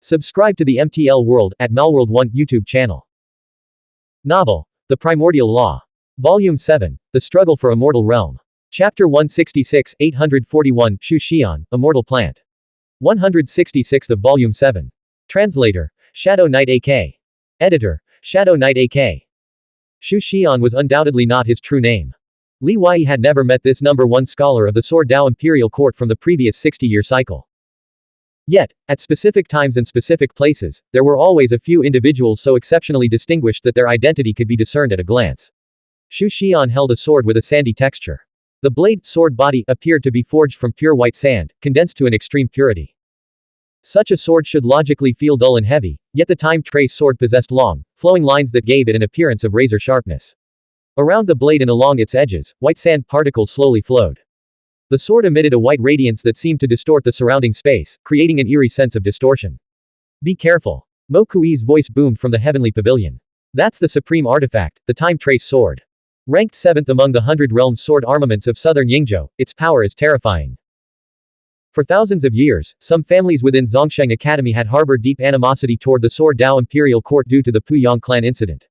Subscribe to the MTL World at Malworld 1 YouTube channel. Novel, The Primordial Law. Volume 7, The Struggle for Immortal Realm. Chapter 166, 841, Xuanhuan, Immortal Plant. 166th of Volume 7. Translator, Shadow Knight AK. Editor, Shadow Knight AK. Xuanhuan was undoubtedly not his true name. Li Wei had never met this number 1 scholar of the Sword Dao Imperial Court from the previous 60-year cycle. Yet, at specific times and specific places, there were always a few individuals so exceptionally distinguished that their identity could be discerned at a glance. Xuanhuan held a sword with a sandy texture. The blade, sword body, appeared to be forged from pure white sand, condensed to an extreme purity. Such a sword should logically feel dull and heavy, yet the time-trace sword possessed long, flowing lines that gave it an appearance of razor sharpness. Around the blade and along its edges, white sand particles slowly flowed. The sword emitted a white radiance that seemed to distort the surrounding space, creating an eerie sense of distortion. Be careful. Mo Kui's voice boomed from the heavenly pavilion. That's the supreme artifact, the time-trace sword. Ranked 7th among the 100 realm sword armaments of southern Yingzhou, its power is terrifying. For thousands of years, some families within Zhongsheng Academy had harbored deep animosity toward the Sword Dao Imperial Court due to the Puyang clan incident.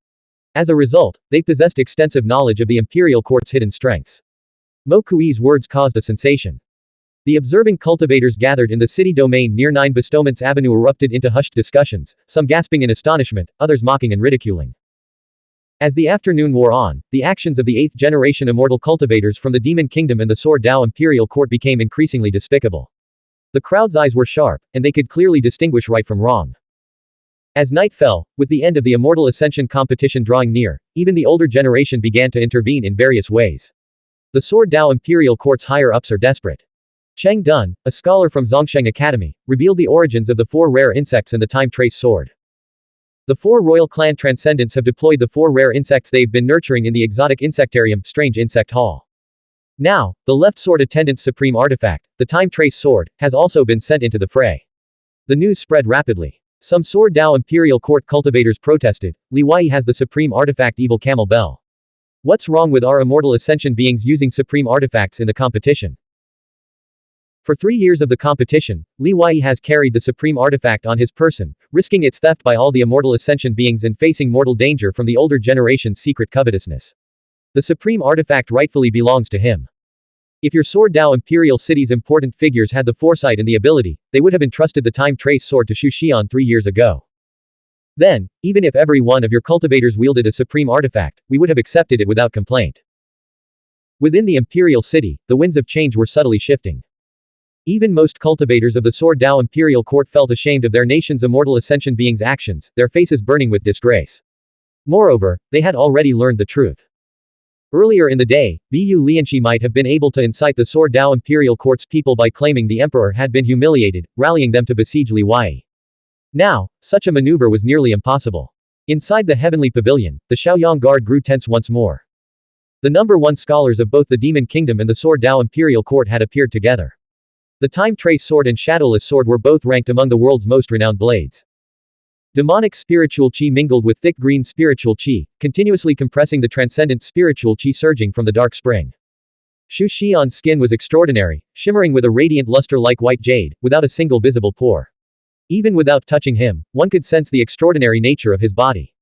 As a result, they possessed extensive knowledge of the Imperial Court's hidden strengths. Mo Kui's words caused a sensation. The observing cultivators gathered in the city domain near 9 Bestowments Avenue erupted into hushed discussions, some gasping in astonishment, others mocking and ridiculing. As the afternoon wore on, the actions of the 8th generation immortal cultivators from the Demon Kingdom and the Sword Dao Imperial Court became increasingly despicable. The crowd's eyes were sharp, and they could clearly distinguish right from wrong. As night fell, with the end of the Immortal Ascension competition drawing near, even the older generation began to intervene in various ways. The Sword Dao Imperial Court's higher-ups are desperate. Cheng Dun, a scholar from Zhongsheng Academy, revealed the origins of the 4 rare insects and the time-trace sword. The 4 royal clan transcendents have deployed the 4 rare insects they've been nurturing in the exotic insectarium, Strange Insect Hall. Now, the left sword attendant's supreme artifact, the time-trace sword, has also been sent into the fray. The news spread rapidly. Some Sword Dao Imperial Court cultivators protested. Li Wei has the supreme artifact Evil Camel Bell. What's wrong with our immortal ascension beings using supreme artifacts in the competition? For 3 years of the competition, Li Wei has carried the supreme artifact on his person, risking its theft by all the immortal ascension beings and facing mortal danger from the older generation's secret covetousness. The supreme artifact rightfully belongs to him. If your Sword Dao Imperial City's important figures had the foresight and the ability, they would have entrusted the time-trace sword to Xuanhuan 3 years ago. Then, even if every one of your cultivators wielded a supreme artifact, we would have accepted it without complaint. Within the Imperial City, the winds of change were subtly shifting. Even most cultivators of the Sword Dao Imperial Court felt ashamed of their nation's immortal ascension beings' actions, their faces burning with disgrace. Moreover, they had already learned the truth. Earlier in the day, Bu Lianxi might have been able to incite the Sword Dao Imperial Court's people by claiming the emperor had been humiliated, rallying them to besiege Li Wei. Now, such a maneuver was nearly impossible. Inside the heavenly pavilion, the Shaoyang Guard grew tense once more. The number 1 scholars of both the Demon Kingdom and the Sword Dao Imperial Court had appeared together. The time-trace sword and shadowless sword were both ranked among the world's most renowned blades. Demonic spiritual qi mingled with thick green spiritual qi, continuously compressing the transcendent spiritual qi surging from the dark spring. Xuanhuan's skin was extraordinary, shimmering with a radiant luster like white jade, without a single visible pore. Even without touching him, one could sense the extraordinary nature of his body.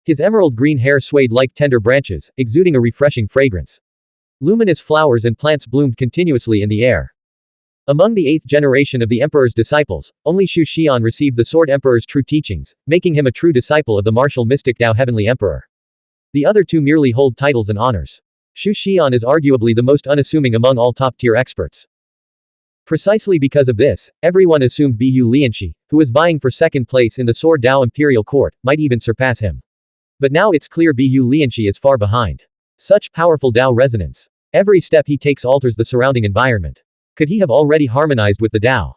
His emerald green hair swayed like tender branches, exuding a refreshing fragrance. Luminous flowers and plants bloomed continuously in the air. Among the 8th generation of the Emperor's disciples, only Xuanhuan received the Sword Emperor's true teachings, making him a true disciple of the martial mystic Dao Heavenly Emperor. The other 2 merely hold titles and honors. Xuanhuan is arguably the most unassuming among all top-tier experts. Precisely because of this, everyone assumed Bu Lianxi, who was vying for 2nd place in the Sword Dao Imperial Court, might even surpass him. But now it's clear Bu Lianxi is far behind. Such powerful Dao resonance. Every step he takes alters the surrounding environment. Could he have already harmonized with the Dao?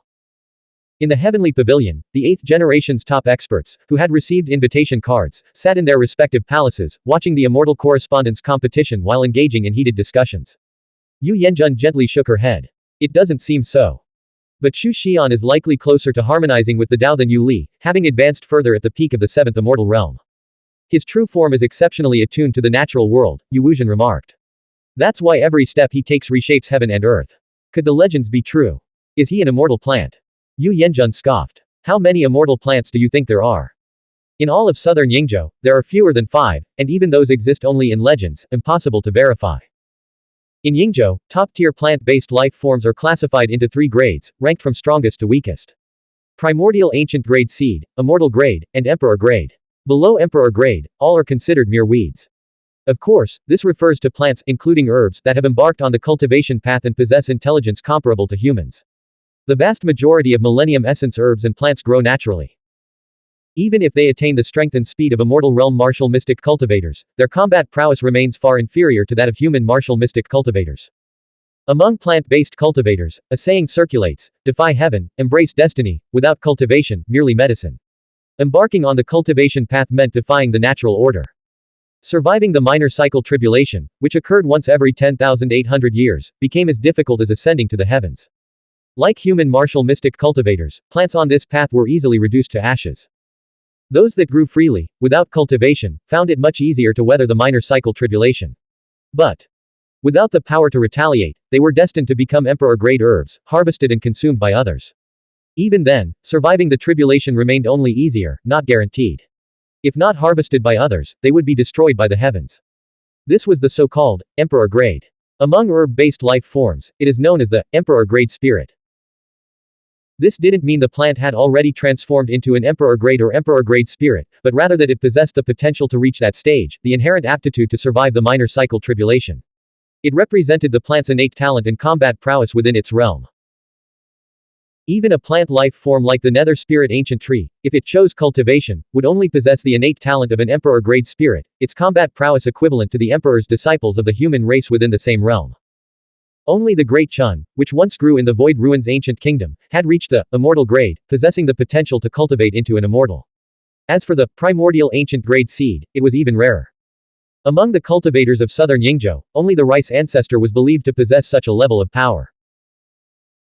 In the heavenly pavilion, the 8th generation's top experts, who had received invitation cards, sat in their respective palaces, watching the immortal correspondence competition while engaging in heated discussions. Yu Yanjun gently shook her head. It doesn't seem so. But Xuanhuan is likely closer to harmonizing with the Dao than Yu Li, having advanced further at the peak of the 7th immortal realm. His true form is exceptionally attuned to the natural world, Yu Wuzhen remarked. That's why every step he takes reshapes heaven and earth. Could the legends be true? Is he an immortal plant? Yu Yanjun scoffed. How many immortal plants do you think there are? In all of southern Yingzhou, there are fewer than 5, and even those exist only in legends, impossible to verify. In Yingzhou, top-tier plant-based life forms are classified into 3 grades, ranked from strongest to weakest. Primordial Ancient Grade Seed, Immortal Grade, and Emperor Grade. Below Emperor Grade, all are considered mere weeds. Of course, this refers to plants, including herbs, that have embarked on the cultivation path and possess intelligence comparable to humans. The vast majority of Millennium Essence herbs and plants grow naturally. Even if they attain the strength and speed of Immortal Realm martial mystic cultivators, their combat prowess remains far inferior to that of human martial mystic cultivators. Among plant-based cultivators, a saying circulates: defy heaven, embrace destiny, without cultivation, merely medicine. Embarking on the cultivation path meant defying the natural order. Surviving the minor cycle tribulation, which occurred once every 10,800 years, became as difficult as ascending to the heavens. Like human martial mystic cultivators, plants on this path were easily reduced to ashes. Those that grew freely, without cultivation, found it much easier to weather the minor cycle tribulation. But, without the power to retaliate, they were destined to become emperor-grade herbs, harvested and consumed by others. Even then, surviving the tribulation remained only easier, not guaranteed. If not harvested by others, they would be destroyed by the heavens. This was the so-called emperor grade. Among herb-based life forms, it is known as the emperor grade spirit. This didn't mean the plant had already transformed into an emperor grade or emperor grade spirit, but rather that it possessed the potential to reach that stage, the inherent aptitude to survive the minor cycle tribulation. It represented the plant's innate talent and combat prowess within its realm. Even a plant life form like the nether spirit ancient tree, if it chose cultivation, would only possess the innate talent of an emperor-grade spirit, its combat prowess equivalent to the emperor's disciples of the human race within the same realm. Only the Great Chun, which once grew in the Void Ruins ancient kingdom, had reached the immortal grade, possessing the potential to cultivate into an immortal. As for the primordial ancient grade seed, it was even rarer. Among the cultivators of southern Yingzhou, only the rice ancestor was believed to possess such a level of power.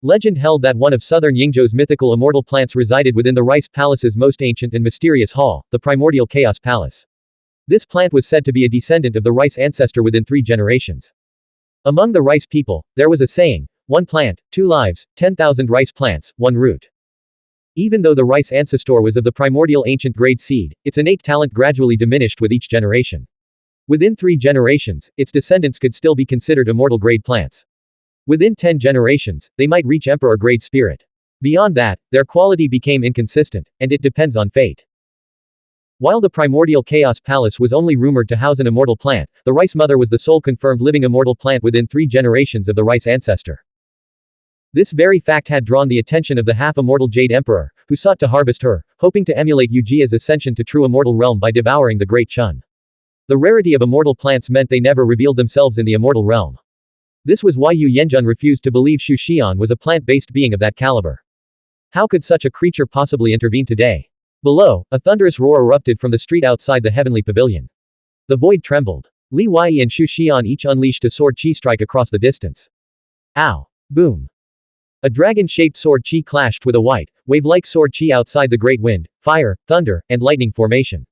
Legend held that one of southern Yingzhou's mythical immortal plants resided within the Rice Palace's most ancient and mysterious hall, the Primordial Chaos Palace. This plant was said to be a descendant of the rice ancestor within 3 generations. Among the rice people, there was a saying: 1 plant, 2 lives, 10,000 rice plants, 1 root. Even though the rice ancestor was of the primordial ancient grade seed, its innate talent gradually diminished with each generation. Within 3 generations, its descendants could still be considered immortal grade plants. Within 10 generations, they might reach emperor-grade spirit. Beyond that, their quality became inconsistent, and it depends on fate. While the Primordial Chaos Palace was only rumored to house an immortal plant, the Rice Mother was the sole confirmed living immortal plant within 3 generations of the Rice ancestor. This very fact had drawn the attention of the half-immortal Jade Emperor, who sought to harvest her, hoping to emulate Yujia's ascension to true immortal realm by devouring the Great Chun. The rarity of immortal plants meant they never revealed themselves in the immortal realm. This was why Yu Yanjun refused to believe Xuanhuan was a plant-based being of that caliber. How could such a creature possibly intervene today? Below, a thunderous roar erupted from the street outside the heavenly pavilion. The void trembled. Li Wei and Xuanhuan each unleashed a sword chi strike across the distance. Ow! Boom! A dragon-shaped sword chi clashed with a white, wave-like sword chi outside the great wind, fire, thunder, and lightning formation.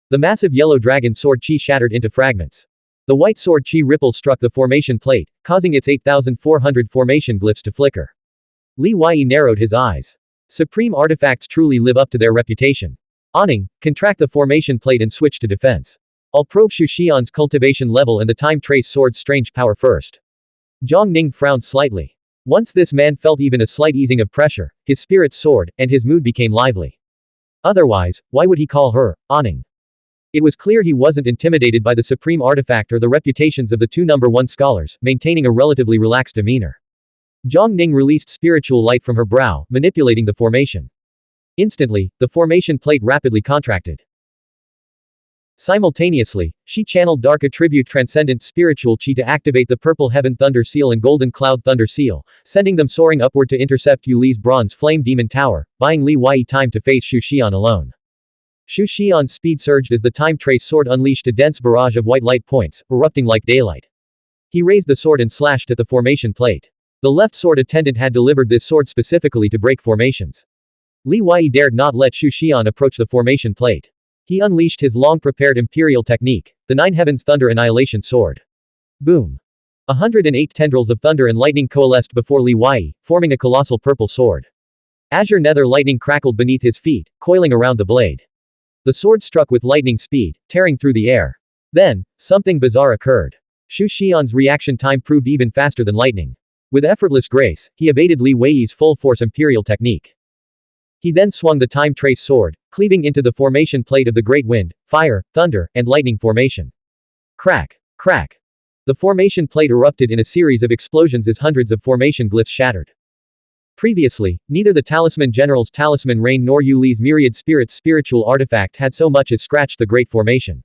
The massive yellow dragon sword chi shattered into fragments. The white sword chi ripple struck the formation plate, causing its 8,400 formation glyphs to flicker. Li Wei narrowed his eyes. Supreme artifacts truly live up to their reputation. Awning, contract the formation plate and switch to defense. I'll probe Xuanhuan's cultivation level and the time trace sword's strange power first. Zhang Ning frowned slightly. Once this man felt even a slight easing of pressure, his spirits soared, and his mood became lively. Otherwise, why would he call her Awning? It was clear he wasn't intimidated by the supreme artifact or the reputations of the 2 number 1 scholars, maintaining a relatively relaxed demeanor. Zhang Ning released spiritual light from her brow, manipulating the formation. Instantly, the formation plate rapidly contracted. Simultaneously, she channeled Dark Attribute Transcendent Spiritual Chi to activate the Purple Heaven Thunder Seal and Golden Cloud Thunder Seal, sending them soaring upward to intercept Yu Li's Bronze Flame Demon Tower, buying Li Wei time to face Xuanhuan alone. Xuanhuan's speed surged as the time trace sword unleashed a dense barrage of white light points, erupting like daylight. He raised the sword and slashed at the formation plate. The left sword attendant had delivered this sword specifically to break formations. Li Wei dared not let Xuanhuan approach the formation plate. He unleashed his long-prepared imperial technique, the 9 Heavens Thunder Annihilation Sword. Boom! 108 tendrils of thunder and lightning coalesced before Li Wei, forming a colossal purple sword. Azure nether lightning crackled beneath his feet, coiling around the blade. The sword struck with lightning speed, tearing through the air. Then, something bizarre occurred. Xu Xian's reaction time proved even faster than lightning. With effortless grace, he evaded Li Weiyi's full-force imperial technique. He then swung the time trace sword, cleaving into the formation plate of the great wind, fire, thunder, and lightning formation. Crack! Crack! The formation plate erupted in a series of explosions as hundreds of formation glyphs shattered. Previously, neither the Talisman General's Talisman Rain nor Yu Li's Myriad Spirits spiritual artifact had so much as scratched the great formation.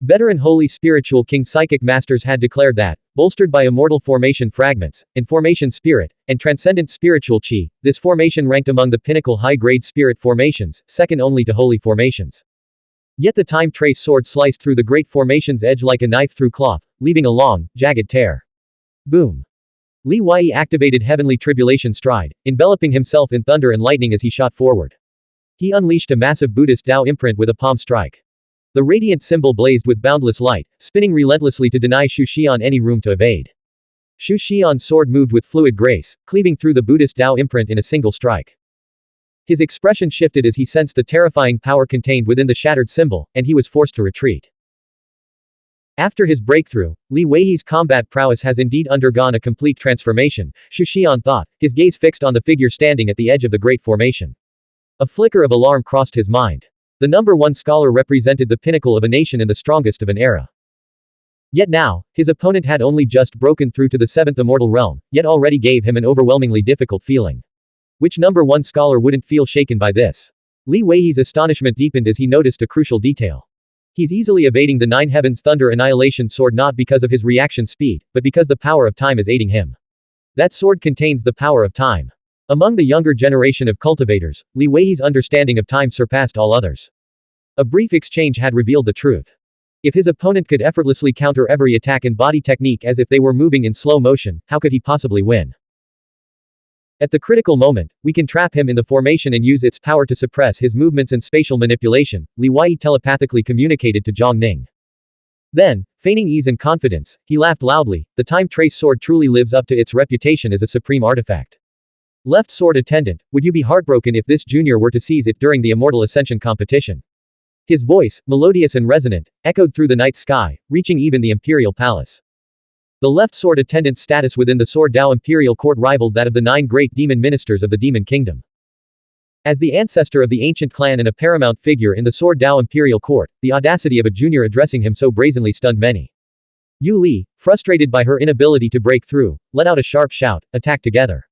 Veteran Holy Spiritual King Psychic Masters had declared that, bolstered by immortal formation fragments, and formation spirit, and transcendent spiritual chi, this formation ranked among the pinnacle high-grade spirit formations, second only to holy formations. Yet the time trace sword sliced through the great formation's edge like a knife through cloth, leaving a long, jagged tear. Boom! Li Weiyi activated Heavenly Tribulation Stride, enveloping himself in thunder and lightning as he shot forward. He unleashed a massive Buddhist Tao imprint with a palm strike. The radiant symbol blazed with boundless light, spinning relentlessly to deny Xu Xian any room to evade. Xu Xian's sword moved with fluid grace, cleaving through the Buddhist Tao imprint in a single strike. His expression shifted as he sensed the terrifying power contained within the shattered symbol, and he was forced to retreat. After his breakthrough, Li Weiyi's combat prowess has indeed undergone a complete transformation, Xu Xian thought, his gaze fixed on the figure standing at the edge of the great formation. A flicker of alarm crossed his mind. The number one scholar represented the pinnacle of a nation and the strongest of an era. Yet now, his opponent had only just broken through to the 7th immortal realm, yet already gave him an overwhelmingly difficult feeling. Which number one scholar wouldn't feel shaken by this? Li Weiyi's astonishment deepened as he noticed a crucial detail. He's easily evading the Nine Heavens Thunder Annihilation sword not because of his reaction speed, but because the power of time is aiding him. That sword contains the power of time. Among the younger generation of cultivators, Li Weiyi's understanding of time surpassed all others. A brief exchange had revealed the truth. If his opponent could effortlessly counter every attack and body technique as if they were moving in slow motion, how could he possibly win? At the critical moment, we can trap him in the formation and use its power to suppress his movements and spatial manipulation, Li Weiyi telepathically communicated to Zhang Ning. Then, feigning ease and confidence, he laughed loudly. The time trace sword truly lives up to its reputation as a supreme artifact. Left sword attendant, would you be heartbroken if this junior were to seize it during the Immortal Ascension competition? His voice, melodious and resonant, echoed through the night sky, reaching even the imperial palace. The left sword attendant's status within the Sword Dao imperial court rivaled that of the 9 great demon ministers of the demon kingdom. As the ancestor of the ancient clan and a paramount figure in the Sword Dao imperial court, the audacity of a junior addressing him so brazenly stunned many. Yu Li, frustrated by her inability to break through, let out a sharp shout, attack together.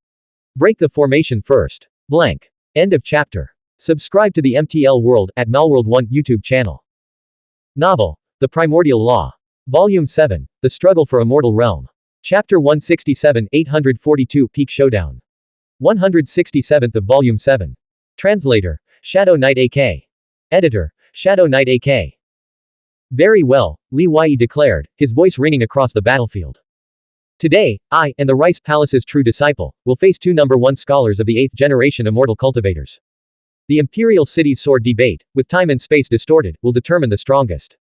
Break the formation first. Blank. End of chapter. Subscribe to the MTL World at Malworld 1 YouTube channel. Novel. The Primordial Law. Volume 7. The Struggle for Immortal Realm. Chapter 167 842 Peak Showdown. 167th of Volume 7. Translator. Shadow Knight AK. Editor. Shadow Knight AK. Very well, Li Weiyi declared, his voice ringing across the battlefield. Today, I, and the Rice Palace's true disciple, will face 2 number 1 scholars of the 8th generation immortal cultivators. The Imperial City's sword debate, with time and space distorted, will determine the strongest.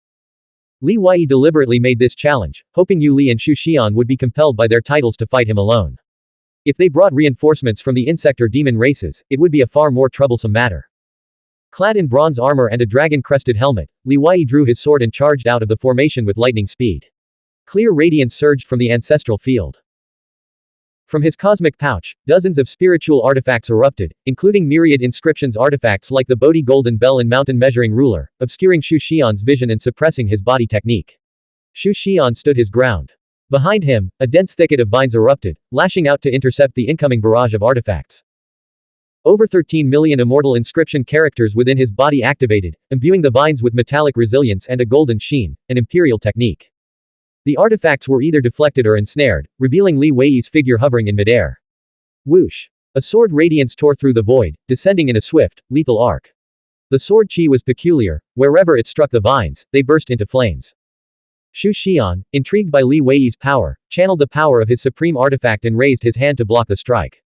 Li Weiyi deliberately made this challenge, hoping Yu Li and Xu Xian would be compelled by their titles to fight him alone. If they brought reinforcements from the insect or demon races, it would be a far more troublesome matter. Clad in bronze armor and a dragon-crested helmet, Li Weiyi drew his sword and charged out of the formation with lightning speed. Clear radiance surged from the ancestral field. From his cosmic pouch, dozens of spiritual artifacts erupted, including myriad inscriptions artifacts like the Bodhi Golden Bell and Mountain Measuring Ruler, obscuring Xu Xian's vision and suppressing his body technique. Xu Xian stood his ground. Behind him, a dense thicket of vines erupted, lashing out to intercept the incoming barrage of artifacts. Over 13 million immortal inscription characters within his body activated, imbuing the vines with metallic resilience and a golden sheen, an imperial technique. The artifacts were either deflected or ensnared, revealing Li Weiyi's figure hovering in midair. Whoosh! A sword radiance tore through the void, descending in a swift, lethal arc. The sword chi was peculiar, wherever it struck the vines, they burst into flames. Xu Xian, intrigued by Li Weiyi's power, channeled the power of his supreme artifact and raised his hand to block the strike.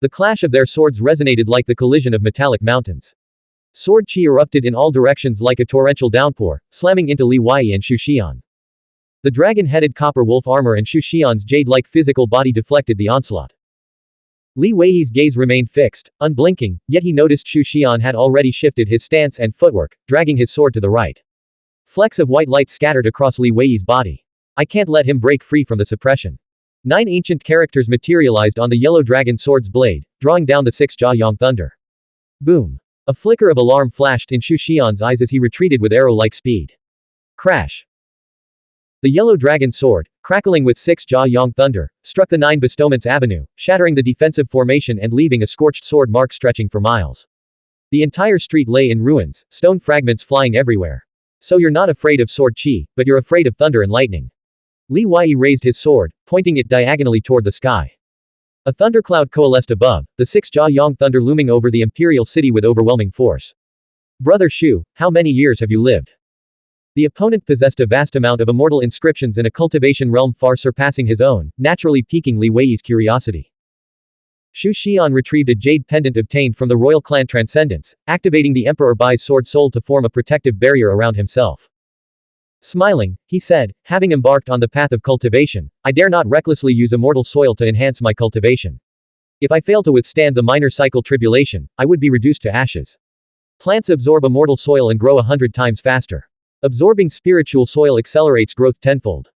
The clash of their swords resonated like the collision of metallic mountains. Sword chi erupted in all directions like a torrential downpour, slamming into Li Weiyi and Xu Xian. The dragon-headed copper wolf armor and Xu Xian's jade-like physical body deflected the onslaught. Li Weiyi's gaze remained fixed, unblinking, yet he noticed Xu Xian had already shifted his stance and footwork, dragging his sword to the right. Flecks of white light scattered across Li Weiyi's body. I can't let him break free from the suppression. 9 ancient characters materialized on the yellow dragon sword's blade, drawing down the 6 Jiayang thunder. Boom. A flicker of alarm flashed in Xu Xian's eyes as he retreated with arrow-like speed. Crash. The yellow dragon sword, crackling with 6 Jiayang thunder, struck the 9 bestowments avenue, shattering the defensive formation and leaving a scorched sword mark stretching for miles. The entire street lay in ruins, stone fragments flying everywhere. So you're not afraid of sword chi, but you're afraid of thunder and lightning. Li Weiyi raised his sword, pointing it diagonally toward the sky. A thundercloud coalesced above, the 6 Jiayang thunder looming over the imperial city with overwhelming force. Brother Xu, how many years have you lived? The opponent possessed a vast amount of immortal inscriptions in a cultivation realm far surpassing his own, naturally piquing Li Weiyi's curiosity. Xu Xian retrieved a jade pendant obtained from the royal clan Transcendence, activating the Emperor Bai's sword soul to form a protective barrier around himself. Smiling, he said, having embarked on the path of cultivation, I dare not recklessly use immortal soil to enhance my cultivation. If I fail to withstand the minor cycle tribulation, I would be reduced to ashes. Plants absorb immortal soil and grow 100 times faster. Absorbing spiritual soil accelerates growth tenfold.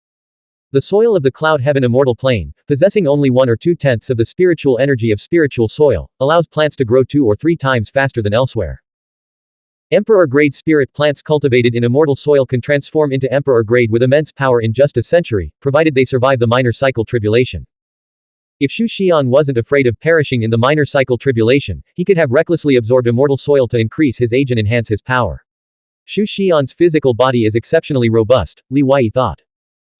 The soil of the cloud heaven immortal plane, possessing only 1 or 2/10 of the spiritual energy of spiritual soil, allows plants to grow 2 or 3 times faster than elsewhere. Emperor-grade spirit plants cultivated in immortal soil can transform into emperor-grade with immense power in just a century, provided they survive the minor cycle tribulation. If Xu Xian wasn't afraid of perishing in the minor cycle tribulation, he could have recklessly absorbed immortal soil to increase his age and enhance his power. Xu Xian's physical body is exceptionally robust, Li Weiyi thought.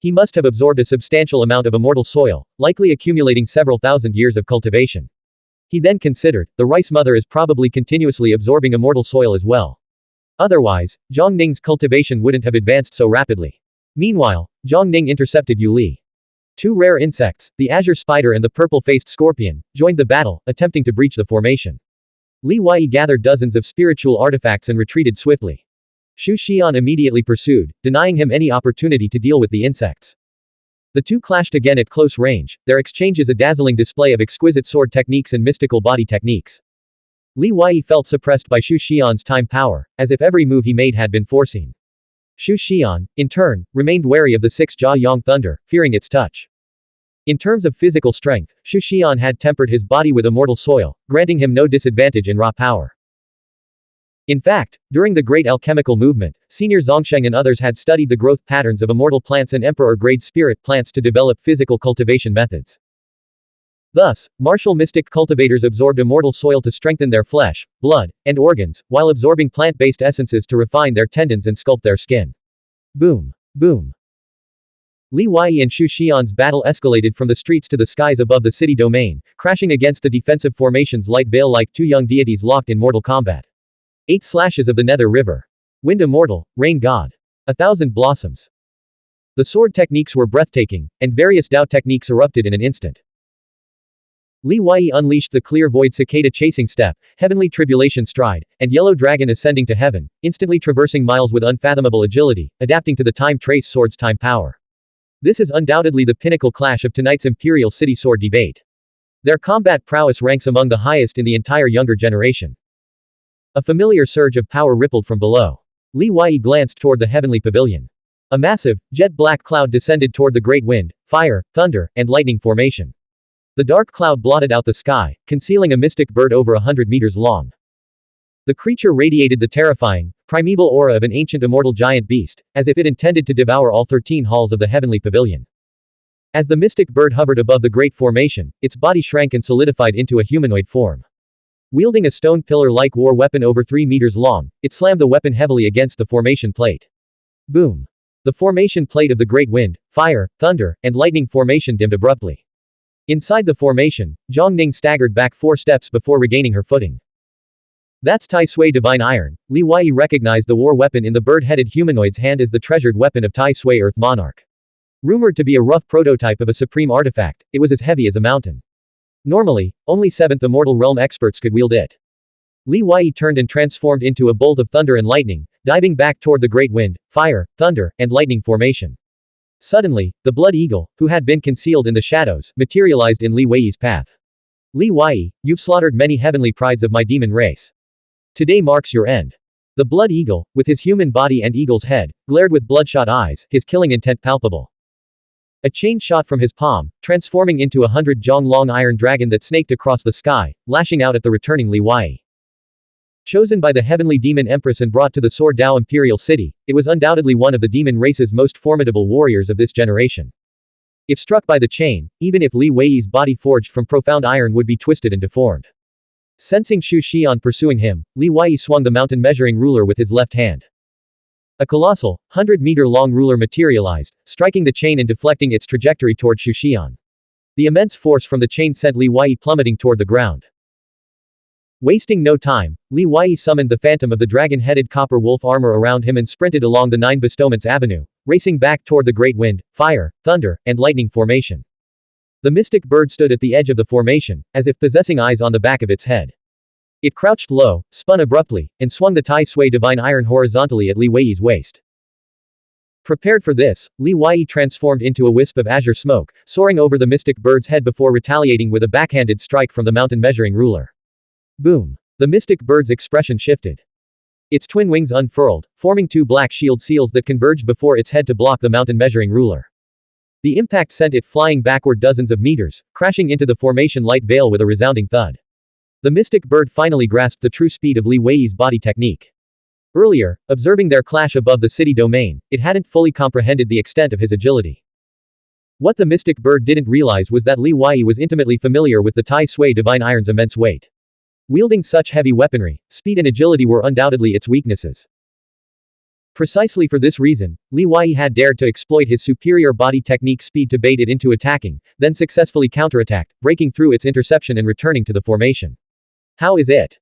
He must have absorbed a substantial amount of immortal soil, likely accumulating several thousand years of cultivation. He then considered, the rice mother is probably continuously absorbing immortal soil as well. Otherwise, Zhang Ning's cultivation wouldn't have advanced so rapidly. Meanwhile, Zhang Ning intercepted Yu Li. 2 rare insects, the azure spider and the purple-faced scorpion, joined the battle, attempting to breach the formation. Li Weiyi gathered dozens of spiritual artifacts and retreated swiftly. Xu Xian immediately pursued, denying him any opportunity to deal with the insects. The two clashed again at close range, their exchange is a dazzling display of exquisite sword techniques and mystical body techniques. Li Weiyi felt suppressed by Xu Xian's time power, as if every move he made had been foreseen. Xu Xian, in turn, remained wary of the 6 Jiayang thunder, fearing its touch. In terms of physical strength, Xu Xian had tempered his body with immortal soil, granting him no disadvantage in raw power. In fact, during the Great Alchemical Movement, Senior Zongsheng and others had studied the growth patterns of immortal plants and emperor-grade spirit plants to develop physical cultivation methods. Thus, martial mystic cultivators absorbed immortal soil to strengthen their flesh, blood, and organs, while absorbing plant-based essences to refine their tendons and sculpt their skin. Boom. Boom. Li Weiyi and Xu Xian's battle escalated from the streets to the skies above the city domain, crashing against the defensive formations light veil like 2 young deities locked in mortal combat. 8 slashes of the Nether River. Wind Immortal, Rain God. 1,000 Blossoms. The sword techniques were breathtaking, and various Dao techniques erupted in an instant. Li Weiyi unleashed the Clear Void Cicada Chasing Step, Heavenly Tribulation Stride, and Yellow Dragon Ascending to Heaven, instantly traversing miles with unfathomable agility, adapting to the Time Trace Sword's time power. This is undoubtedly the pinnacle clash of tonight's Imperial City Sword debate. Their combat prowess ranks among the highest in the entire younger generation. A familiar surge of power rippled from below. Li Weiyi glanced toward the heavenly pavilion. A massive, jet-black cloud descended toward the great wind, fire, thunder, and lightning formation. The dark cloud blotted out the sky, concealing a mystic bird over 100 meters long. The creature radiated the terrifying, primeval aura of an ancient immortal giant beast, as if it intended to devour all 13 halls of the heavenly pavilion. As the mystic bird hovered above the great formation, its body shrank and solidified into a humanoid form. Wielding a stone pillar-like war weapon over 3 meters long, it slammed the weapon heavily against the formation plate. Boom. The formation plate of the great wind, fire, thunder, and lightning formation dimmed abruptly. Inside the formation, Zhang Ning staggered back 4 steps before regaining her footing. That's Tai Sui Divine Iron. Li Weiyi recognized the war weapon in the bird-headed humanoid's hand as the treasured weapon of Tai Sui Earth Monarch. Rumored to be a rough prototype of a supreme artifact, it was as heavy as a mountain. Normally, only 7th Immortal Realm experts could wield it. Li Weiyi turned and transformed into a bolt of thunder and lightning, diving back toward the great wind, fire, thunder, and lightning formation. Suddenly, the Blood Eagle, who had been concealed in the shadows, materialized in Li Weiyi's path. Li Wei, you've slaughtered many heavenly prides of my demon race. Today marks your end. The blood eagle, with his human body and eagle's head, glared with bloodshot eyes, his killing intent palpable. A chain shot from his palm, transforming into 100 jong long iron dragon that snaked across the sky, lashing out at the returning Li Wei. Chosen by the heavenly demon empress and brought to the Sword Dao imperial city, it was undoubtedly one of the demon race's most formidable warriors of this generation. If struck by the chain, even if Li Wei's body forged from profound iron would be twisted and deformed. Sensing Xu Xian pursuing him, Li Wei swung the mountain measuring ruler with his left hand. A colossal, 100-meter-long ruler materialized, striking the chain and deflecting its trajectory toward Xu Xian. The immense force from the chain sent Li Wei plummeting toward the ground. Wasting no time, Li Wei summoned the phantom of the dragon-headed copper wolf armor around him and sprinted along the 9 bestowments avenue, racing back toward the great wind, fire, thunder, and lightning formation. The mystic bird stood at the edge of the formation, as if possessing eyes on the back of its head. It crouched low, spun abruptly, and swung the Tai Sui divine iron horizontally at Li Wei's waist. Prepared for this, Li Wei transformed into a wisp of azure smoke, soaring over the mystic bird's head before retaliating with a backhanded strike from the mountain measuring ruler. Boom! The mystic bird's expression shifted. Its twin wings unfurled, forming 2 black shield seals that converged before its head to block the mountain measuring ruler. The impact sent it flying backward dozens of meters, crashing into the formation light veil with a resounding thud. The mystic bird finally grasped the true speed of Li Wei's body technique. Earlier, observing their clash above the city domain, it hadn't fully comprehended the extent of his agility. What the mystic bird didn't realize was that Li Wei was intimately familiar with the Tai Sui divine iron's immense weight. Wielding such heavy weaponry, speed and agility were undoubtedly its weaknesses. Precisely for this reason, Li Wei had dared to exploit his superior body technique speed to bait it into attacking, then successfully counterattacked, breaking through its interception and returning to the formation. How is it?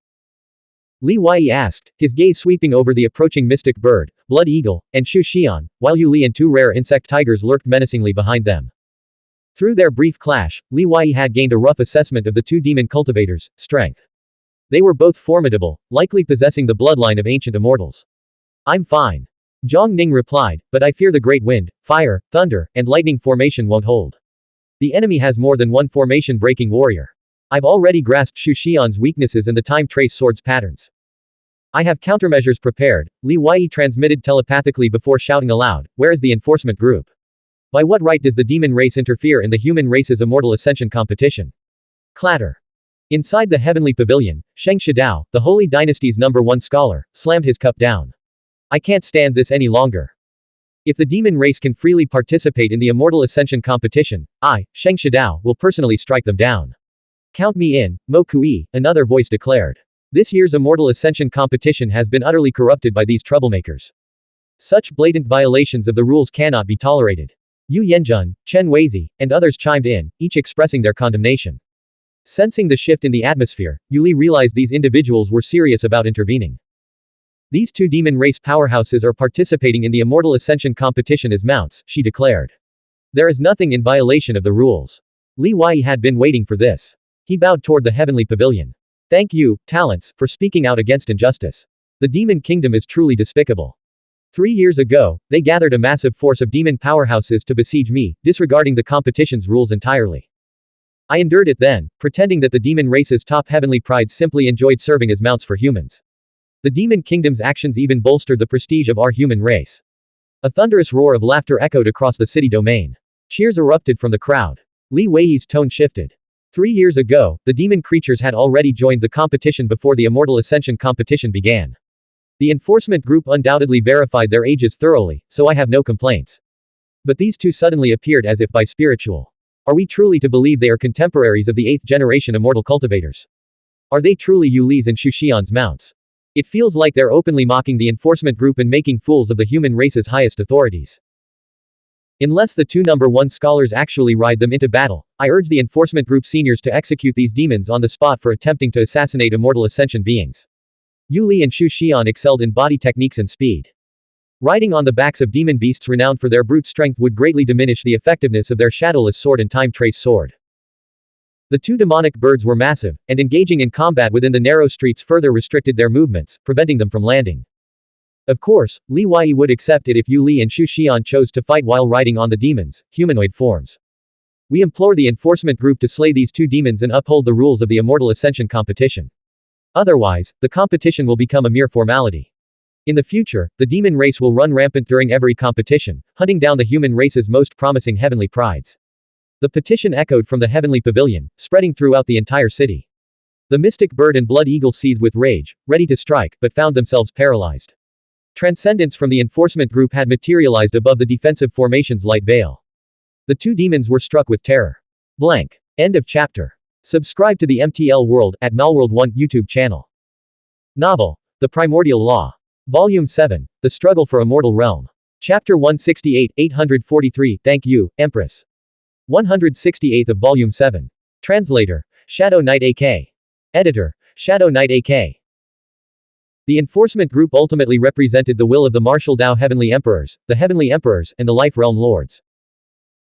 Li Wei asked, his gaze sweeping over the approaching mystic bird, blood eagle, and Xu Xian, while Yu Li and 2 rare insect tigers lurked menacingly behind them. Through their brief clash, Li Wei had gained a rough assessment of the 2 demon cultivators' strength. They were both formidable, likely possessing the bloodline of ancient immortals. I'm fine. Zhang Ning replied, but I fear the great wind, fire, thunder, and lightning formation won't hold. The enemy has more than one formation-breaking warrior. I've already grasped Xu Xian's weaknesses and the time trace sword's patterns. I have countermeasures prepared, Li Wei transmitted telepathically before shouting aloud, where is the enforcement group? By what right does the demon race interfere in the human race's immortal ascension competition? Clatter. Inside the heavenly pavilion, Sheng Shidao, the Holy Dynasty's #1 scholar, slammed his cup down. I can't stand this any longer. If the demon race can freely participate in the immortal ascension competition, I, Sheng Shidao, will personally strike them down. Count me in, Mo Kui, another voice declared. This year's immortal ascension competition has been utterly corrupted by these troublemakers. Such blatant violations of the rules cannot be tolerated. Yu Yanjun, Chen Weizi, and others chimed in, each expressing their condemnation. Sensing the shift in the atmosphere, Yu Li realized these individuals were serious about intervening. These 2 demon race powerhouses are participating in the immortal ascension competition as mounts, she declared. There is nothing in violation of the rules. Li Wei had been waiting for this. He bowed toward the heavenly pavilion. Thank you, talents, for speaking out against injustice. The demon kingdom is truly despicable. 3 years ago, they gathered a massive force of demon powerhouses to besiege me, disregarding the competition's rules entirely. I endured it then, pretending that the demon race's top heavenly prides simply enjoyed serving as mounts for humans. The demon kingdom's actions even bolstered the prestige of our human race. A thunderous roar of laughter echoed across the city domain. Cheers erupted from the crowd. Li Wei's tone shifted. 3 years ago, the demon creatures had already joined the competition before the immortal ascension competition began. The enforcement group undoubtedly verified their ages thoroughly, so I have no complaints. But these 2 suddenly appeared as if by spiritual. Are we truly to believe they are contemporaries of the 8th generation immortal cultivators? Are they truly Yu Li's and Xu Xian's mounts? It feels like they're openly mocking the enforcement group and making fools of the human race's highest authorities. Unless the 2 #1 scholars actually ride them into battle, I urge the enforcement group seniors to execute these demons on the spot for attempting to assassinate immortal ascension beings. Yu Li and Xu Xian excelled in body techniques and speed. Riding on the backs of demon beasts renowned for their brute strength would greatly diminish the effectiveness of their shadowless sword and time trace sword. The 2 demonic birds were massive, and engaging in combat within the narrow streets further restricted their movements, preventing them from landing. Of course, Li Wei would accept it if Yu Li and Xu Xian chose to fight while riding on the demons' humanoid forms. We implore the enforcement group to slay these two demons and uphold the rules of the Immortal Ascension competition. Otherwise, the competition will become a mere formality. In the future, the demon race will run rampant during every competition, hunting down the human race's most promising heavenly prides. The petition echoed from the heavenly pavilion, spreading throughout the entire city. The mystic bird and blood eagle seethed with rage, ready to strike, but found themselves paralyzed. Transcendence from the enforcement group had materialized above the defensive formation's light veil. The two demons were struck with terror. Blank. End of chapter. Subscribe to the MTL World at Malworld 1 YouTube channel. Novel. The Primordial Law. Volume 7. The Struggle for Immortal Realm. Chapter 168, 843. Thank you, Empress. 168th of Volume 7. Translator. Shadow Knight AK. Editor. Shadow Knight AK. The enforcement group ultimately represented the will of the martial Dao Heavenly Emperors, the Heavenly Emperors, and the Life Realm Lords.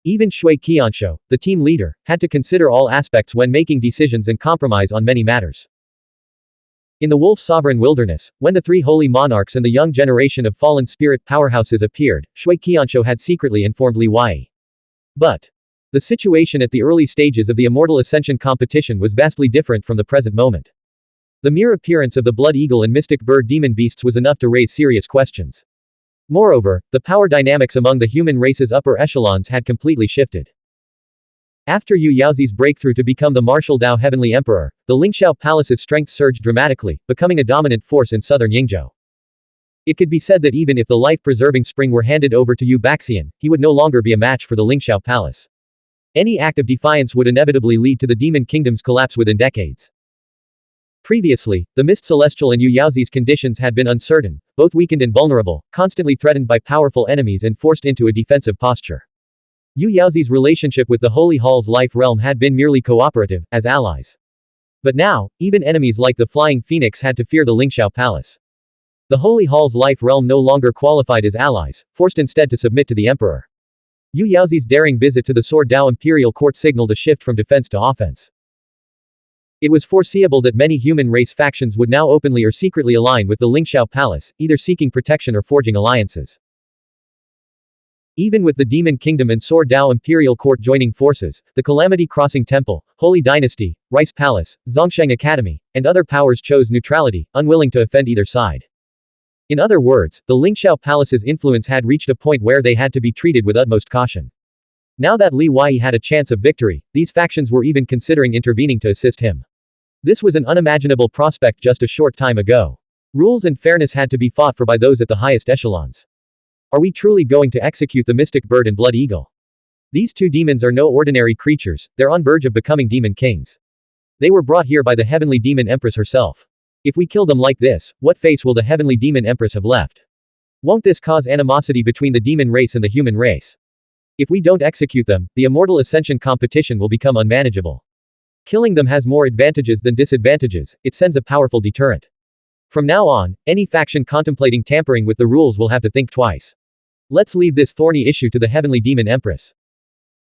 Even Shui Qianshu, the team leader, had to consider all aspects when making decisions and compromise on many matters. In the Wolf Sovereign Wilderness, when the three holy monarchs and the young generation of fallen spirit powerhouses appeared, Shui Qianshu had secretly informed Li Wei. But the situation at the early stages of the Immortal Ascension competition was vastly different from the present moment. The mere appearance of the Blood Eagle and Mystic Bird demon beasts was enough to raise serious questions. Moreover, the power dynamics among the human race's upper echelons had completely shifted. After Yu Yaozi's breakthrough to become the martial Dao Heavenly Emperor, the Lingxiao Palace's strength surged dramatically, becoming a dominant force in southern Yingzhou. It could be said that even if the life-preserving spring were handed over to Yu Baxian, he would no longer be a match for the Lingxiao Palace. Any act of defiance would inevitably lead to the Demon Kingdom's collapse within decades. Previously, the Mist Celestial and Yu Yaozi's conditions had been uncertain, both weakened and vulnerable, constantly threatened by powerful enemies and forced into a defensive posture. Yu Yaozi's relationship with the Holy Hall's life realm had been merely cooperative, as allies. But now, even enemies like the Flying Phoenix had to fear the Lingxiao Palace. The Holy Hall's life realm no longer qualified as allies, forced instead to submit to the Emperor. Yu Yaozi's daring visit to the Sword Dao Imperial Court signaled a shift from defense to offense. It was foreseeable that many human race factions would now openly or secretly align with the Lingxiao Palace, either seeking protection or forging alliances. Even with the Demon Kingdom and Sword Dao Imperial Court joining forces, the Calamity Crossing Temple, Holy Dynasty, Rice Palace, Zongsheng Academy, and other powers chose neutrality, unwilling to offend either side. In other words, the Lingxiao Palace's influence had reached a point where they had to be treated with utmost caution. Now that Li Wei had a chance of victory, these factions were even considering intervening to assist him. This was an unimaginable prospect just a short time ago. Rules and fairness had to be fought for by those at the highest echelons. Are we truly going to execute the Mystic Bird and Blood Eagle? These two demons are no ordinary creatures, they're on verge of becoming demon kings. They were brought here by the Heavenly Demon Empress herself. If we kill them like this, what face will the Heavenly Demon Empress have left? Won't this cause animosity between the demon race and the human race? If we don't execute them, the Immortal Ascension competition will become unmanageable. Killing them has more advantages than disadvantages, it sends a powerful deterrent. From now on, any faction contemplating tampering with the rules will have to think twice. Let's leave this thorny issue to the Heavenly Demon Empress.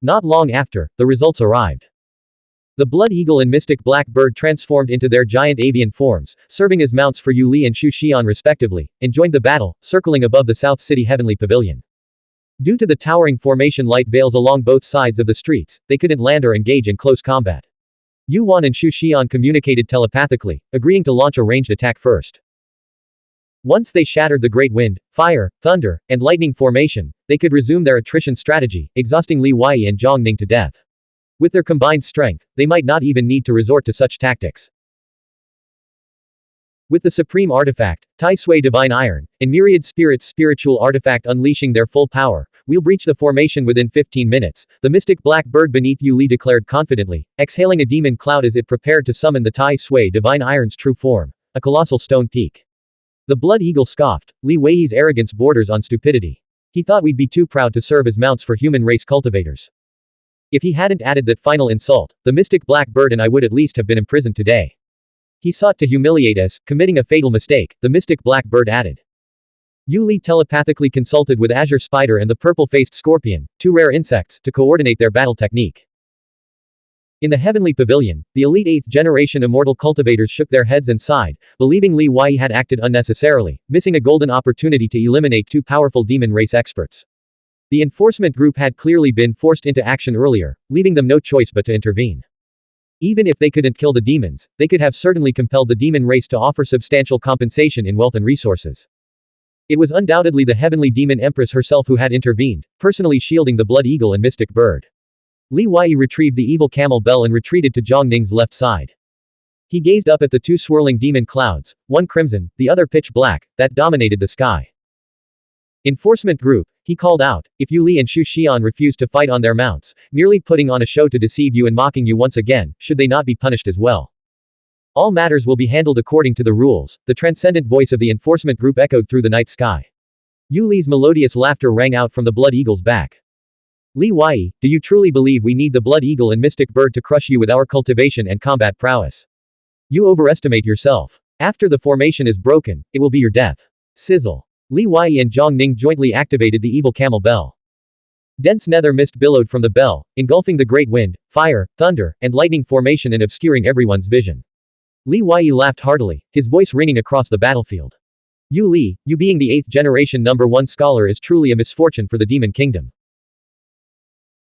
Not long after, the results arrived. The Blood Eagle and Mystic Black Bird transformed into their giant avian forms, serving as mounts for Yu Li and Xu Xian respectively, and joined the battle, circling above the South City Heavenly Pavilion. Due to the towering formation light veils along both sides of the streets, they couldn't land or engage in close combat. Yu Wan and Xu Xian communicated telepathically, agreeing to launch a ranged attack first. Once they shattered the Great Wind, Fire, Thunder, and Lightning formation, they could resume their attrition strategy, exhausting Li Wei and Zhang Ning to death. With their combined strength, they might not even need to resort to such tactics. With the Supreme Artifact, Tai Sui Divine Iron, and Myriad Spirits Spiritual Artifact unleashing their full power, we'll breach the formation within 15 minutes, the Mystic Black Bird beneath Yu Li declared confidently, exhaling a demon cloud as it prepared to summon the Tai Sui Divine Iron's true form, a colossal stone peak. The Blood Eagle scoffed, Li Wei's arrogance borders on stupidity. He thought we'd be too proud to serve as mounts for human race cultivators. If he hadn't added that final insult, the Mystic Black Bird and I would at least have been imprisoned today. He sought to humiliate us, committing a fatal mistake, the Mystic Black Bird added. Yu Li telepathically consulted with Azure Spider and the purple-faced Scorpion, two rare insects, to coordinate their battle technique. In the Heavenly Pavilion, the elite 8th generation immortal cultivators shook their heads and sighed, believing Li Wei had acted unnecessarily, missing a golden opportunity to eliminate two powerful demon race experts. The enforcement group had clearly been forced into action earlier, leaving them no choice but to intervene. Even if they couldn't kill the demons, they could have certainly compelled the demon race to offer substantial compensation in wealth and resources. It was undoubtedly the heavenly demon empress herself who had intervened, personally shielding the blood eagle and mystic bird. Li Wei retrieved the evil camel bell and retreated to Zhang Ning's left side. He gazed up at the two swirling demon clouds, one crimson, the other pitch black, that dominated the sky. Enforcement group, he called out, if Yu Li and Xu Xian refuse to fight on their mounts, merely putting on a show to deceive you and mocking you once again, should they not be punished as well? All matters will be handled according to the rules, the transcendent voice of the enforcement group echoed through the night sky. Yu Li's melodious laughter rang out from the blood eagle's back. Li Wei, do you truly believe we need the blood eagle and mystic bird to crush you with our cultivation and combat prowess? You overestimate yourself. After the formation is broken, it will be your death. Sizzle. Li Wei and Zhang Ning jointly activated the evil camel bell. Dense nether mist billowed from the bell, engulfing the great wind, fire, thunder, and lightning formation and obscuring everyone's vision. Li Wei laughed heartily, his voice ringing across the battlefield. Yu Li, you being the 8th generation #1 scholar is truly a misfortune for the demon kingdom.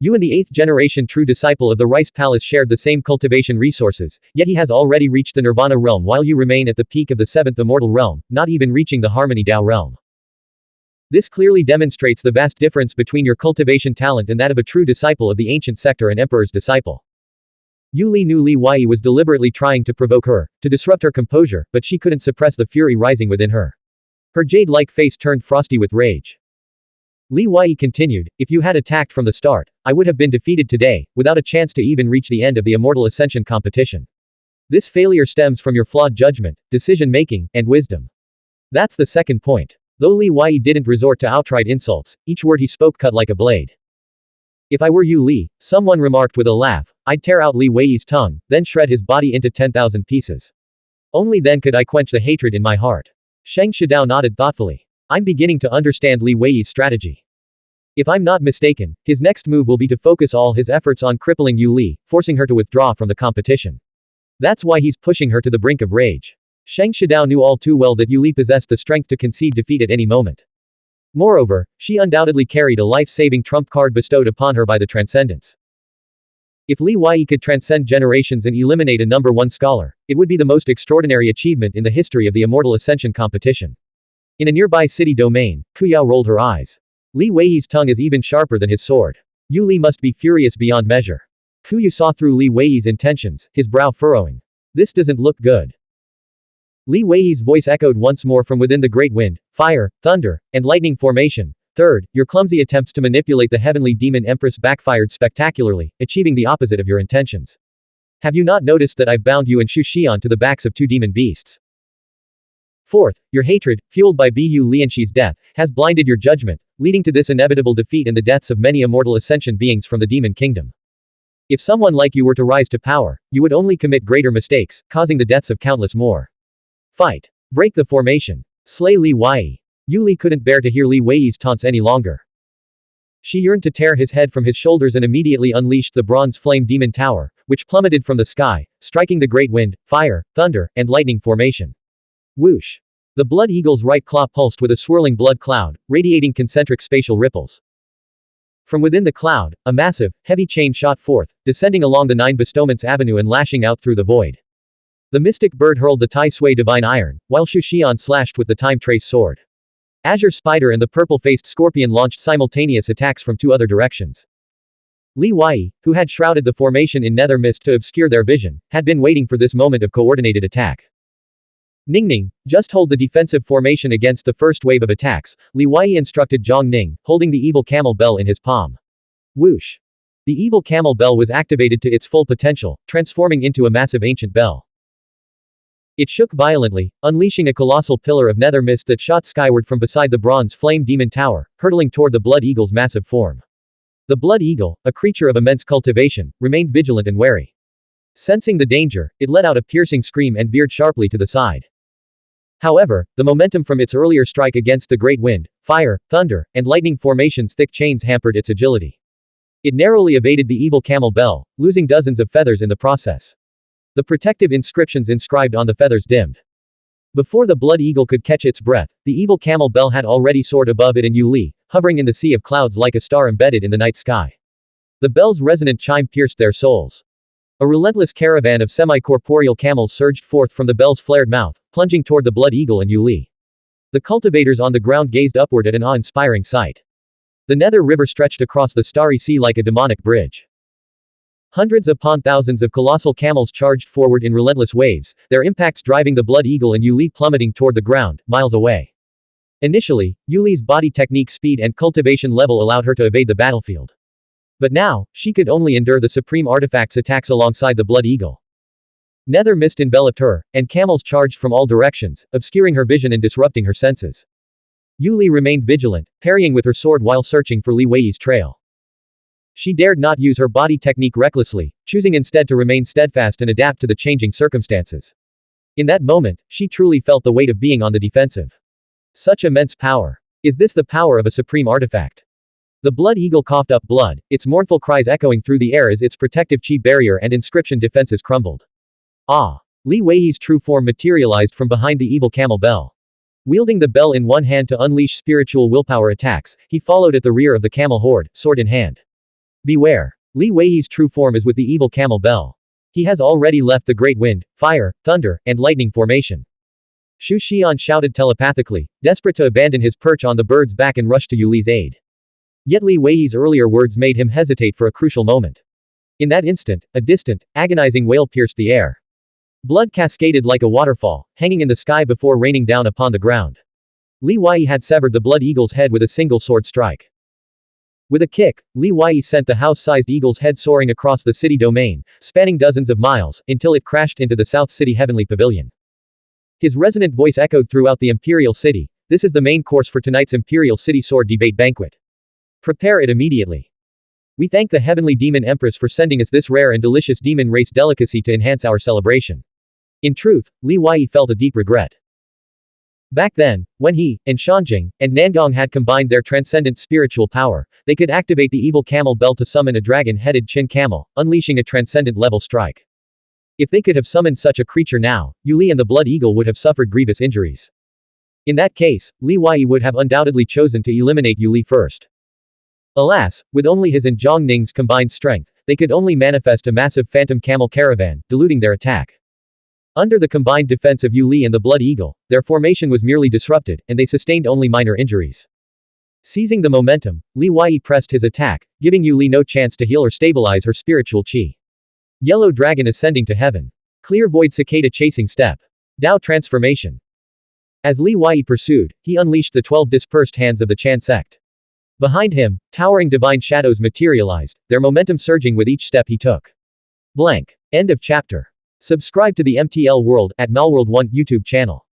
You and the 8th generation true disciple of the Rice Palace shared the same cultivation resources, yet he has already reached the Nirvana realm while you remain at the peak of the 7th immortal realm, not even reaching the Harmony Dao realm. This clearly demonstrates the vast difference between your cultivation talent and that of a true disciple of the ancient sector and emperor's disciple. Yu Li knew Li Wei was deliberately trying to provoke her, to disrupt her composure, but she couldn't suppress the fury rising within her. Her jade-like face turned frosty with rage. Li Wei continued, if you had attacked from the start, I would have been defeated today, without a chance to even reach the end of the Immortal Ascension competition. This failure stems from your flawed judgment, decision-making, and wisdom. That's the second point. Though Li Wei didn't resort to outright insults, each word he spoke cut like a blade. If I were Yu Li, someone remarked with a laugh, I'd tear out Li Wei's tongue, then shred his body into 10,000 pieces. Only then could I quench the hatred in my heart. Sheng Shidao nodded thoughtfully. I'm beginning to understand Li Wei's strategy. If I'm not mistaken, his next move will be to focus all his efforts on crippling Yu Li, forcing her to withdraw from the competition. That's why he's pushing her to the brink of rage. Sheng Shidao knew all too well that Yu Li possessed the strength to concede defeat at any moment. Moreover, she undoubtedly carried a life-saving trump card bestowed upon her by the Transcendence. If Li Wei could transcend generations and eliminate a #1 scholar, it would be the most extraordinary achievement in the history of the Immortal Ascension competition. In a nearby city domain, Kuyao rolled her eyes. Li Wei's tongue is even sharper than his sword. Yu Li must be furious beyond measure. Kuyu saw through Li Wei's intentions, his brow furrowing. This doesn't look good. Li Wei's voice echoed once more from within the great wind, fire, thunder, and lightning formation. Third, your clumsy attempts to manipulate the heavenly demon empress backfired spectacularly, achieving the opposite of your intentions. Have you not noticed that I've bound you and Xu Xian to the backs of 2 demon beasts? Fourth, your hatred, fueled by Bu Lianxi's death, has blinded your judgment, leading to this inevitable defeat and the deaths of many immortal ascension beings from the demon kingdom. If someone like you were to rise to power, you would only commit greater mistakes, causing the deaths of countless more. Fight. Break the formation. Slay Li Wei. Yu Li couldn't bear to hear Li Wei's taunts any longer. She yearned to tear his head from his shoulders and immediately unleashed the bronze flame demon tower, which plummeted from the sky, striking the great wind, fire, thunder, and lightning formation. Whoosh. The blood eagle's right claw pulsed with a swirling blood cloud, radiating concentric spatial ripples. From within the cloud, a massive, heavy chain shot forth, descending along the 9 bestowments avenue and lashing out through the void. The mystic bird hurled the Tai Sui divine iron, while Xu Xian slashed with the time trace sword. Azure Spider and the purple-faced scorpion launched simultaneous attacks from 2 other directions. Li Wei, who had shrouded the formation in nether mist to obscure their vision, had been waiting for this moment of coordinated attack. Ningning, just hold the defensive formation against the first wave of attacks, Li Wei instructed Zhang Ning, holding the evil camel bell in his palm. Whoosh. The evil camel bell was activated to its full potential, transforming into a massive ancient bell. It shook violently, unleashing a colossal pillar of nether mist that shot skyward from beside the bronze flame demon tower, hurtling toward the blood eagle's massive form. The blood eagle, a creature of immense cultivation, remained vigilant and wary. Sensing the danger, it let out a piercing scream and veered sharply to the side. However, the momentum from its earlier strike against the great wind, fire, thunder, and lightning formation's thick chains hampered its agility. It narrowly evaded the evil camel bell, losing dozens of feathers in the process. The protective inscriptions inscribed on the feathers dimmed. Before the blood eagle could catch its breath, the evil camel bell had already soared above it and Yu Li, hovering in the sea of clouds like a star embedded in the night sky. The bell's resonant chime pierced their souls. A relentless caravan of semi-corporeal camels surged forth from the bell's flared mouth, plunging toward the blood eagle and Yu Li. The cultivators on the ground gazed upward at an awe-inspiring sight. The Nether River stretched across the starry sea like a demonic bridge. Hundreds upon thousands of colossal camels charged forward in relentless waves, their impacts driving the blood eagle and Yu Li plummeting toward the ground, miles away. Initially, Yu Li's body technique, speed and cultivation level allowed her to evade the battlefield. But now, she could only endure the supreme artifact's attacks alongside the blood eagle. Nether mist enveloped her, and camels charged from all directions, obscuring her vision and disrupting her senses. Yu Li remained vigilant, parrying with her sword while searching for Li Wei's trail. She dared not use her body technique recklessly, choosing instead to remain steadfast and adapt to the changing circumstances. In that moment, she truly felt the weight of being on the defensive. Such immense power. Is this the power of a supreme artifact? The blood eagle coughed up blood, its mournful cries echoing through the air as its protective chi barrier and inscription defenses crumbled. Ah! Li Wei's true form materialized from behind the evil camel bell. Wielding the bell in one hand to unleash spiritual willpower attacks, he followed at the rear of the camel horde, sword in hand. Beware! Li Wei's true form is with the evil camel bell. He has already left the great wind, fire, thunder, and lightning formation. Xu Xian shouted telepathically, desperate to abandon his perch on the bird's back and rush to Yu Li's aid. Yet Li Wei's earlier words made him hesitate for a crucial moment. In that instant, a distant, agonizing wail pierced the air. Blood cascaded like a waterfall, hanging in the sky before raining down upon the ground. Li Wei had severed the blood eagle's head with a single sword strike. With a kick, Li Wei sent the house-sized eagle's head soaring across the city domain, spanning dozens of miles, until it crashed into the South City Heavenly Pavilion. His resonant voice echoed throughout the Imperial City. This is the main course for tonight's Imperial City Sword Debate Banquet. Prepare it immediately. We thank the Heavenly Demon Empress for sending us this rare and delicious demon race delicacy to enhance our celebration. In truth, Li Wei felt a deep regret. Back then, when he, and Shencang, and Nangong had combined their transcendent spiritual power, they could activate the evil camel bell to summon a dragon-headed Qin camel, unleashing a transcendent level strike. If they could have summoned such a creature now, Yu Li and the blood eagle would have suffered grievous injuries. In that case, Li Wei would have undoubtedly chosen to eliminate Yu Li first. Alas, with only his and Zhang Ning's combined strength, they could only manifest a massive phantom camel caravan, diluting their attack. Under the combined defense of Yu Li and the blood eagle, their formation was merely disrupted, and they sustained only minor injuries. Seizing the momentum, Li Wei pressed his attack, giving Yu Li no chance to heal or stabilize her spiritual chi. Yellow dragon ascending to heaven. Clear void cicada chasing step. Dao transformation. As Li Wei pursued, he unleashed the 12 dispersed hands of the Chan sect. Behind him, towering divine shadows materialized, their momentum surging with each step he took. Blank. End of chapter. Subscribe to the MTL World at Malworld 1 YouTube channel.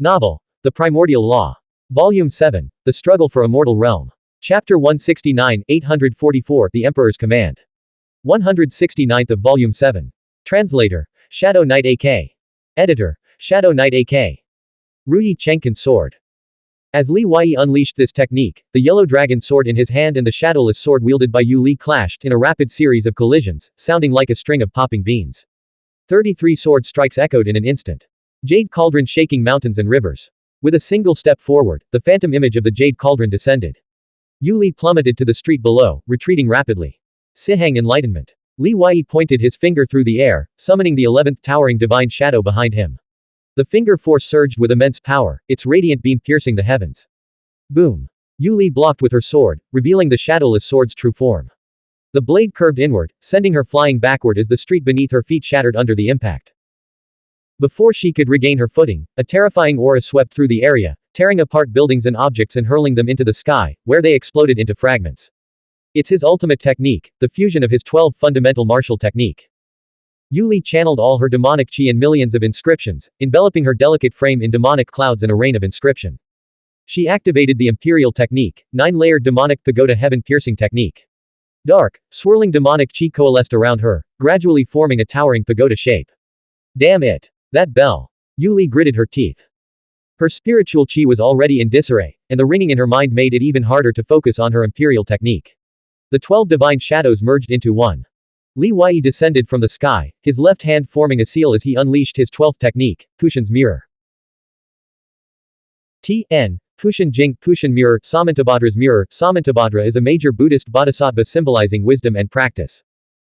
Novel. The Primordial Law. Volume 7. The Struggle for Immortal Realm. Chapter 169, 844, The Emperor's Command. 169th of Volume 7. Translator. Shadow Knight AK. Editor. Shadow Knight AK. Ruyi Chengkin's Sword. As Li Wei unleashed this technique, the yellow dragon sword in his hand and the shadowless sword wielded by Yu Li clashed in a rapid series of collisions, sounding like a string of popping beans. 33 sword strikes echoed in an instant. Jade cauldron shaking mountains and rivers. With a single step forward, the phantom image of the jade cauldron descended. Yu Li plummeted to the street below, retreating rapidly. Sihang enlightenment. Li Wei pointed his finger through the air, summoning the 11th towering divine shadow behind him. The finger force surged with immense power, its radiant beam piercing the heavens. Boom. Yu Li blocked with her sword, revealing the shadowless sword's true form. The blade curved inward, sending her flying backward as the street beneath her feet shattered under the impact. Before she could regain her footing, a terrifying aura swept through the area, tearing apart buildings and objects and hurling them into the sky, where they exploded into fragments. It's his ultimate technique, the fusion of his 12 fundamental martial technique. Yu Li channeled all her demonic chi and millions of inscriptions, enveloping her delicate frame in demonic clouds and a rain of inscription. She activated the Imperial technique, 9-layered demonic pagoda heaven-piercing technique. Dark, swirling demonic chi coalesced around her, gradually forming a towering pagoda shape. Damn it! That bell! Yu Li gritted her teeth. Her spiritual chi was already in disarray, and the ringing in her mind made it even harder to focus on her imperial technique. The 12 divine shadows merged into one. Li Wei descended from the sky, his left hand forming a seal as he unleashed his 12th technique, Kushan's mirror. Tiān, Pushan Jing, Pushan Mirror, Samantabhadra's Mirror. Samantabhadra is a major Buddhist bodhisattva symbolizing wisdom and practice.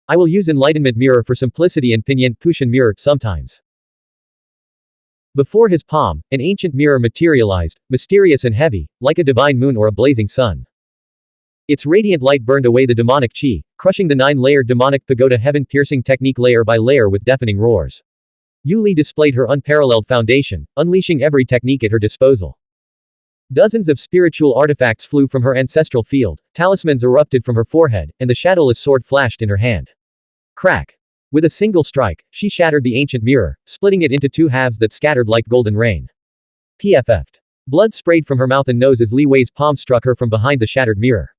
I will use Enlightenment Mirror for simplicity and Pinyin, Pushan Mirror, sometimes. Before his palm, an ancient mirror materialized, mysterious and heavy, like a divine moon or a blazing sun. Its radiant light burned away the demonic chi, crushing the 9-layered demonic pagoda heaven-piercing technique layer by layer with deafening roars. Yu Li displayed her unparalleled foundation, unleashing every technique at her disposal. Dozens of spiritual artifacts flew from her ancestral field, talismans erupted from her forehead, and the shadowless sword flashed in her hand. Crack! With a single strike, she shattered the ancient mirror, splitting it into two halves that scattered like golden rain. PFF'd. Blood sprayed from her mouth and nose as Li Wei's palm struck her from behind the shattered mirror.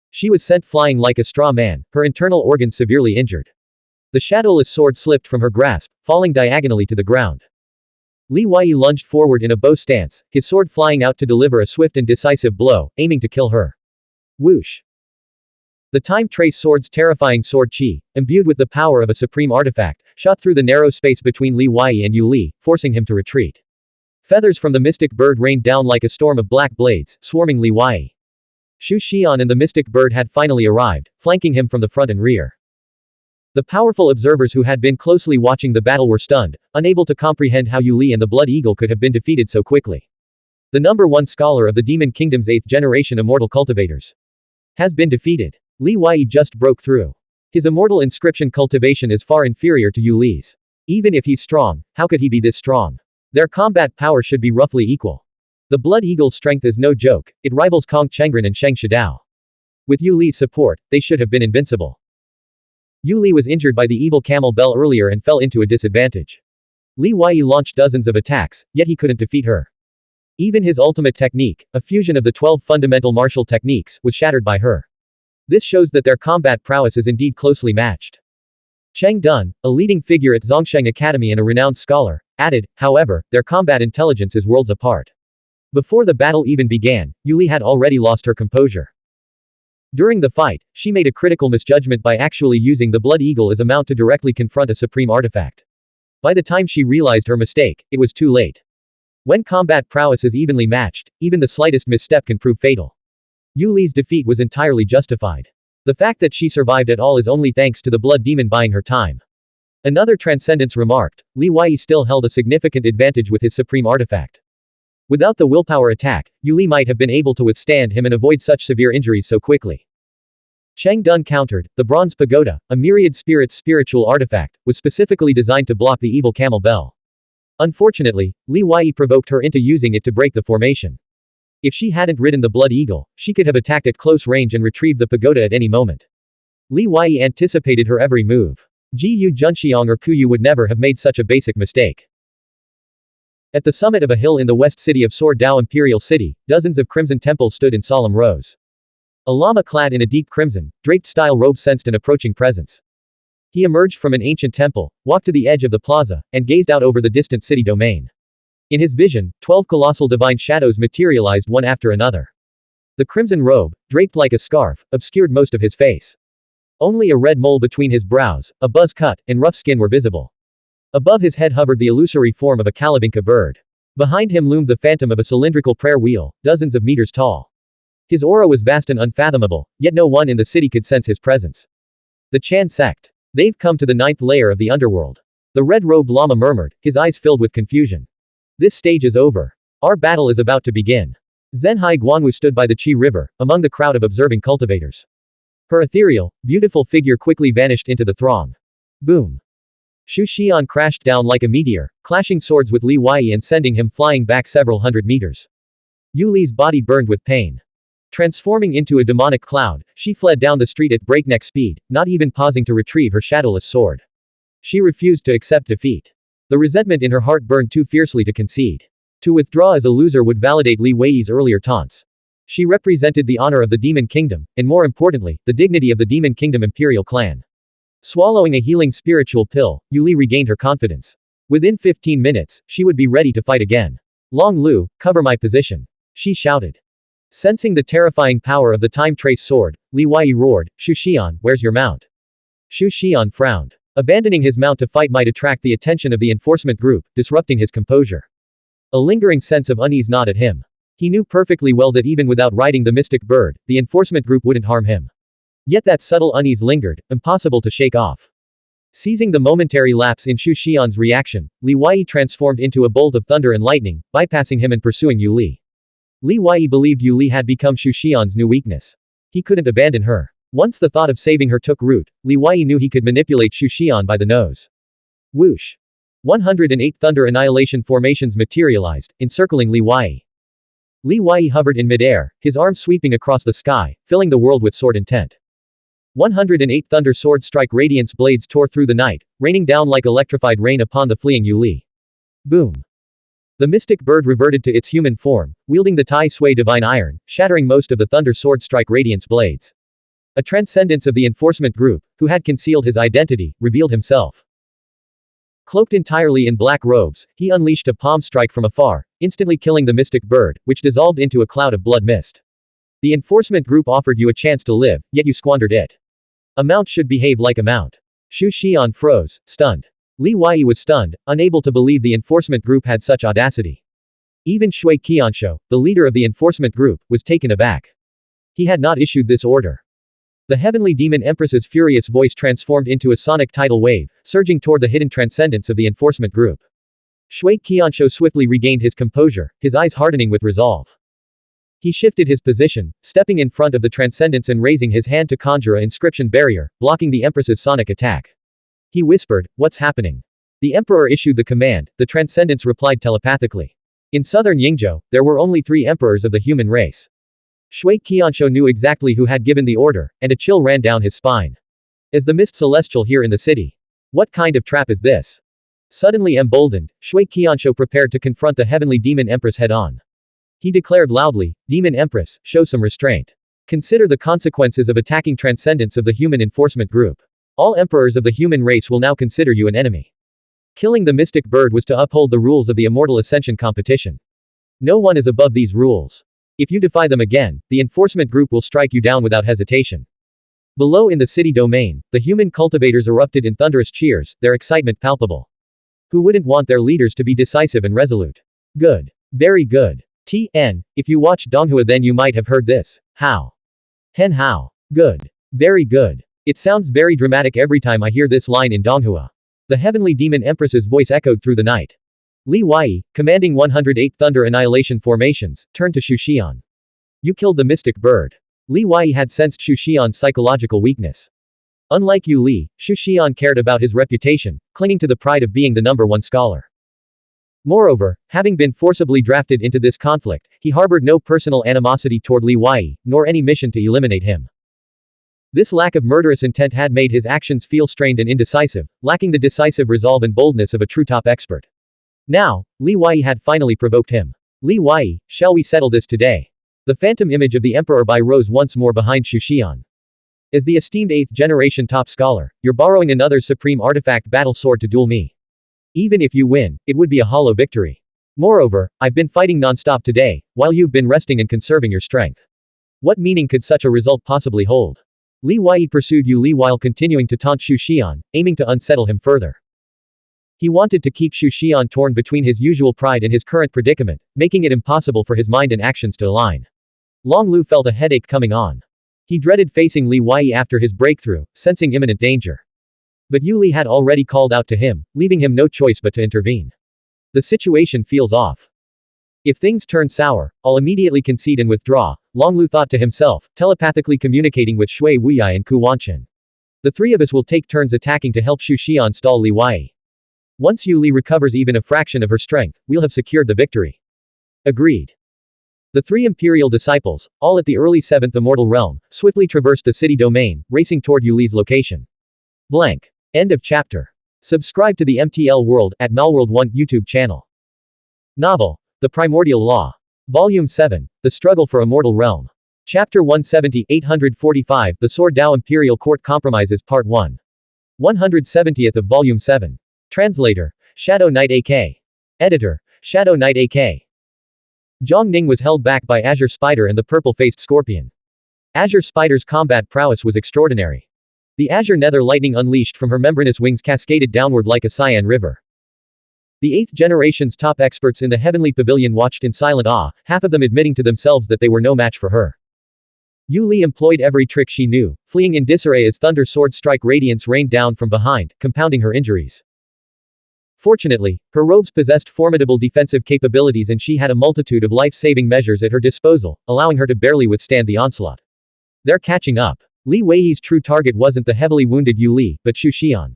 She was sent flying like a straw man, her internal organs severely injured. The shadowless sword slipped from her grasp, falling diagonally to the ground. Li Wei lunged forward in a bow stance, his sword flying out to deliver a swift and decisive blow, aiming to kill her. Whoosh! The time trace sword's terrifying sword chi, imbued with the power of a supreme artifact, shot through the narrow space between Li Wei and Yu Li, forcing him to retreat. Feathers from the mystic bird rained down like a storm of black blades, swarming Li Wei. Xuanhuan and the mystic bird had finally arrived, flanking him from the front and rear. The powerful observers who had been closely watching the battle were stunned, unable to comprehend how Yu Li and the Blood Eagle could have been defeated so quickly. The #1 scholar of the Demon Kingdom's 8th generation immortal cultivators has been defeated. Li Wei just broke through. His immortal inscription cultivation is far inferior to Yu Li's. Even if he's strong, how could he be this strong? Their combat power should be roughly equal. The Blood Eagle's strength is no joke, it rivals Kong Chengren and Sheng Shidao. With Yu Li's support, they should have been invincible. Yu Li was injured by the evil camel bell earlier and fell into a disadvantage. Li Wei launched dozens of attacks, yet he couldn't defeat her. Even his ultimate technique, a fusion of the 12 fundamental martial techniques, was shattered by her. This shows that their combat prowess is indeed closely matched. Cheng Dun, a leading figure at Zhongsheng Academy and a renowned scholar, added, however, their combat intelligence is worlds apart. Before the battle even began, Yu Li had already lost her composure. During the fight, she made a critical misjudgment by actually using the Blood Eagle as a mount to directly confront a supreme artifact. By the time she realized her mistake, it was too late. When combat prowess is evenly matched, even the slightest misstep can prove fatal. Yu Li's defeat was entirely justified. The fact that she survived at all is only thanks to the Blood Demon buying her time. Another Transcendence remarked, Li Wei still held a significant advantage with his supreme artifact. Without the willpower attack, Yu Li might have been able to withstand him and avoid such severe injuries so quickly. Cheng Dun countered, the Bronze Pagoda, a myriad spirits spiritual artifact, was specifically designed to block the evil camel bell. Unfortunately, Li Wei provoked her into using it to break the formation. If she hadn't ridden the Blood Eagle, she could have attacked at close range and retrieved the pagoda at any moment. Li Wei anticipated her every move. Jiyu Junxiang or Kuyu would never have made such a basic mistake. At the summit of a hill in the west city of Sword Dao Imperial City, dozens of crimson temples stood in solemn rows. A lama clad in a deep crimson, draped-style robe sensed an approaching presence. He emerged from an ancient temple, walked to the edge of the plaza, and gazed out over the distant city domain. In his vision, 12 colossal divine shadows materialized one after another. The crimson robe, draped like a scarf, obscured most of his face. Only a red mole between his brows, a buzz cut, and rough skin were visible. Above his head hovered the illusory form of a Kalavinka bird. Behind him loomed the phantom of a cylindrical prayer wheel, dozens of meters tall. His aura was vast and unfathomable, yet no one in the city could sense his presence. The Chan sect. They've come to the 9th layer of the underworld. The red-robed lama murmured, his eyes filled with confusion. This stage is over. Our battle is about to begin. Zhenhai Guanwu stood by the Qi River, among the crowd of observing cultivators. Her ethereal, beautiful figure quickly vanished into the throng. Boom. Xu Xian crashed down like a meteor, clashing swords with Li Wei and sending him flying back several hundred meters. Yu Li's body burned with pain. Transforming into a demonic cloud, she fled down the street at breakneck speed, not even pausing to retrieve her shadowless sword. She refused to accept defeat. The resentment in her heart burned too fiercely to concede. To withdraw as a loser would validate Li Wei's earlier taunts. She represented the honor of the Demon Kingdom, and more importantly, the dignity of the Demon Kingdom Imperial clan. Swallowing a healing spiritual pill, Yu Li regained her confidence. Within 15 minutes, she would be ready to fight again. Long Lu, cover my position. She shouted. Sensing the terrifying power of the time trace sword, Li Wei roared, Xu Xian, where's your mount? Xu Xian frowned. Abandoning his mount to fight might attract the attention of the enforcement group, disrupting his composure. A lingering sense of unease gnawed at him. He knew perfectly well that even without riding the mystic bird, the enforcement group wouldn't harm him. Yet that subtle unease lingered, impossible to shake off. Seizing the momentary lapse in Xu Xian's reaction, Li Wei transformed into a bolt of thunder and lightning, bypassing him and pursuing Yu Li. Li Wei believed Yu Li had become Xu Xian's new weakness. He couldn't abandon her. Once the thought of saving her took root, Li Wei knew he could manipulate Xu Xian by the nose. Whoosh! 108 thunder annihilation formations materialized, encircling Li Wei. Li Wei hovered in midair, his arms sweeping across the sky, filling the world with sword intent. 108 thunder sword strike radiance blades tore through the night, raining down like electrified rain upon the fleeing Yu Li. Boom! The mystic bird reverted to its human form, wielding the Tai Sui divine iron, shattering most of the thunder sword strike radiance blades. A transcendence of the enforcement group, who had concealed his identity, revealed himself. Cloaked entirely in black robes, he unleashed a palm strike from afar, instantly killing the mystic bird, which dissolved into a cloud of blood mist. The enforcement group offered you a chance to live, yet you squandered it. A mount should behave like a mount. Xu Xian froze, stunned. Li Wei was stunned, unable to believe the enforcement group had such audacity. Even Shui Qianshu, the leader of the enforcement group, was taken aback. He had not issued this order. The heavenly demon empress's furious voice transformed into a sonic tidal wave, surging toward the hidden transcendence of the enforcement group. Shui Qianshu swiftly regained his composure, his eyes hardening with resolve. He shifted his position, stepping in front of the transcendence and raising his hand to conjure an inscription barrier, blocking the empress's sonic attack. He whispered, "What's happening?" The emperor issued the command, the transcendence replied telepathically. In southern Yingzhou, there were only 3 emperors of the human race. Shui Qianshu knew exactly who had given the order, and a chill ran down his spine. Is the mist celestial here in the city? What kind of trap is this? Suddenly emboldened, Shui Qianshu prepared to confront the heavenly demon empress head-on. He declared loudly, "Demon Empress, show some restraint. Consider the consequences of attacking transcendence of the human enforcement group. All emperors of the human race will now consider you an enemy." Killing the mystic bird was to uphold the rules of the immortal ascension competition. No one is above these rules. If you defy them again, the enforcement group will strike you down without hesitation. Below in the city domain, the human cultivators erupted in thunderous cheers, their excitement palpable. Who wouldn't want their leaders to be decisive and resolute? Good. Very good. Tiān, if you watched Donghua then you might have heard this. How? Hen how? Good. Very good. It sounds very dramatic every time I hear this line in Donghua. The heavenly demon empress's voice echoed through the night. Li Wei, commanding 108 thunder annihilation formations, turned to Xu Xian. You killed the mystic bird. Li Wei had sensed Xu Xian's psychological weakness. Unlike Yu Li, Xu Xian cared about his reputation, clinging to the pride of being the #1 scholar. Moreover, having been forcibly drafted into this conflict, he harbored no personal animosity toward Li Wei, nor any mission to eliminate him. This lack of murderous intent had made his actions feel strained and indecisive, lacking the decisive resolve and boldness of a true top expert. Now, Li Wei had finally provoked him. Li Wei, shall we settle this today? The phantom image of the emperor Bai rose once more behind Xu Xian. As the esteemed 8th generation top scholar, you're borrowing another supreme artifact battle sword to duel me. Even if you win, it would be a hollow victory. Moreover, I've been fighting non-stop today, while you've been resting and conserving your strength. What meaning could such a result possibly hold? Li Wei pursued Yu Li while continuing to taunt Xu Xian, aiming to unsettle him further. He wanted to keep Xu Xian torn between his usual pride and his current predicament, making it impossible for his mind and actions to align. Long Lu felt a headache coming on. He dreaded facing Li Wei after his breakthrough, sensing imminent danger. But Yu Li had already called out to him, leaving him no choice but to intervene. The situation feels off. If things turn sour, I'll immediately concede and withdraw, Long Lu thought to himself, telepathically communicating with Shui Wuyai and Ku Wanchen. The 3 of us will take turns attacking to help Xu Xian stall Li Wei. Once Yu Li recovers even a fraction of her strength, we'll have secured the victory. Agreed. The 3 imperial disciples, all at the early 7th immortal realm, swiftly traversed the city domain, racing toward Yu Li's location. Blank. End of chapter. Subscribe to the MTL World at Malworld 1 YouTube channel. Novel. The Primordial Law. Volume 7. The Struggle for Immortal Realm. Chapter 170, 845, The Sword Dao Imperial Court Compromises Part 1. 170th of Volume 7. Translator. Shadow Knight AK. Editor. Shadow Knight AK. Zhang Ning was held back by Azure Spider and the purple-faced scorpion. Azure Spider's combat prowess was extraordinary. The azure nether lightning unleashed from her membranous wings cascaded downward like a cyan river. The 8th generation's top experts in the heavenly pavilion watched in silent awe, half of them admitting to themselves that they were no match for her. Yu Li employed every trick she knew, fleeing in disarray as thunder sword strike radiance rained down from behind, compounding her injuries. Fortunately, her robes possessed formidable defensive capabilities and she had a multitude of life-saving measures at her disposal, allowing her to barely withstand the onslaught. They're catching up. Li Weiyi's true target wasn't the heavily wounded Yu Li, but Xu Xian.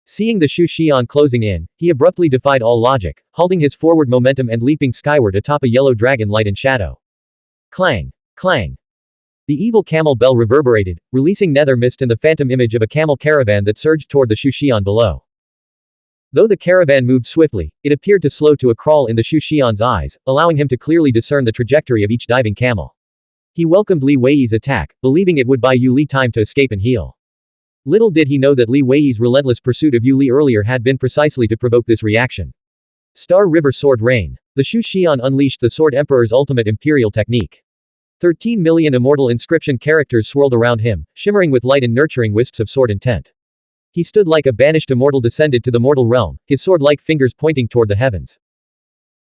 Seeing the Xu Xian closing in, he abruptly defied all logic, halting his forward momentum and leaping skyward atop a yellow dragon light and shadow. Clang! Clang! The evil camel bell reverberated, releasing nether mist and the phantom image of a camel caravan that surged toward the Xu Xian below. Though the caravan moved swiftly, it appeared to slow to a crawl in the Xu Xian's eyes, allowing him to clearly discern the trajectory of each diving camel. He welcomed Li Weiyi's attack, believing it would buy Yu Li time to escape and heal. Little did he know that Li Weiyi's relentless pursuit of Yu Li earlier had been precisely to provoke this reaction. Star River Sword Rain. The Xu Xian unleashed the Sword Emperor's ultimate imperial technique. 13 million immortal inscription characters swirled around him, shimmering with light and nurturing wisps of sword intent. He stood like a banished immortal descended to the mortal realm, his sword-like fingers pointing toward the heavens.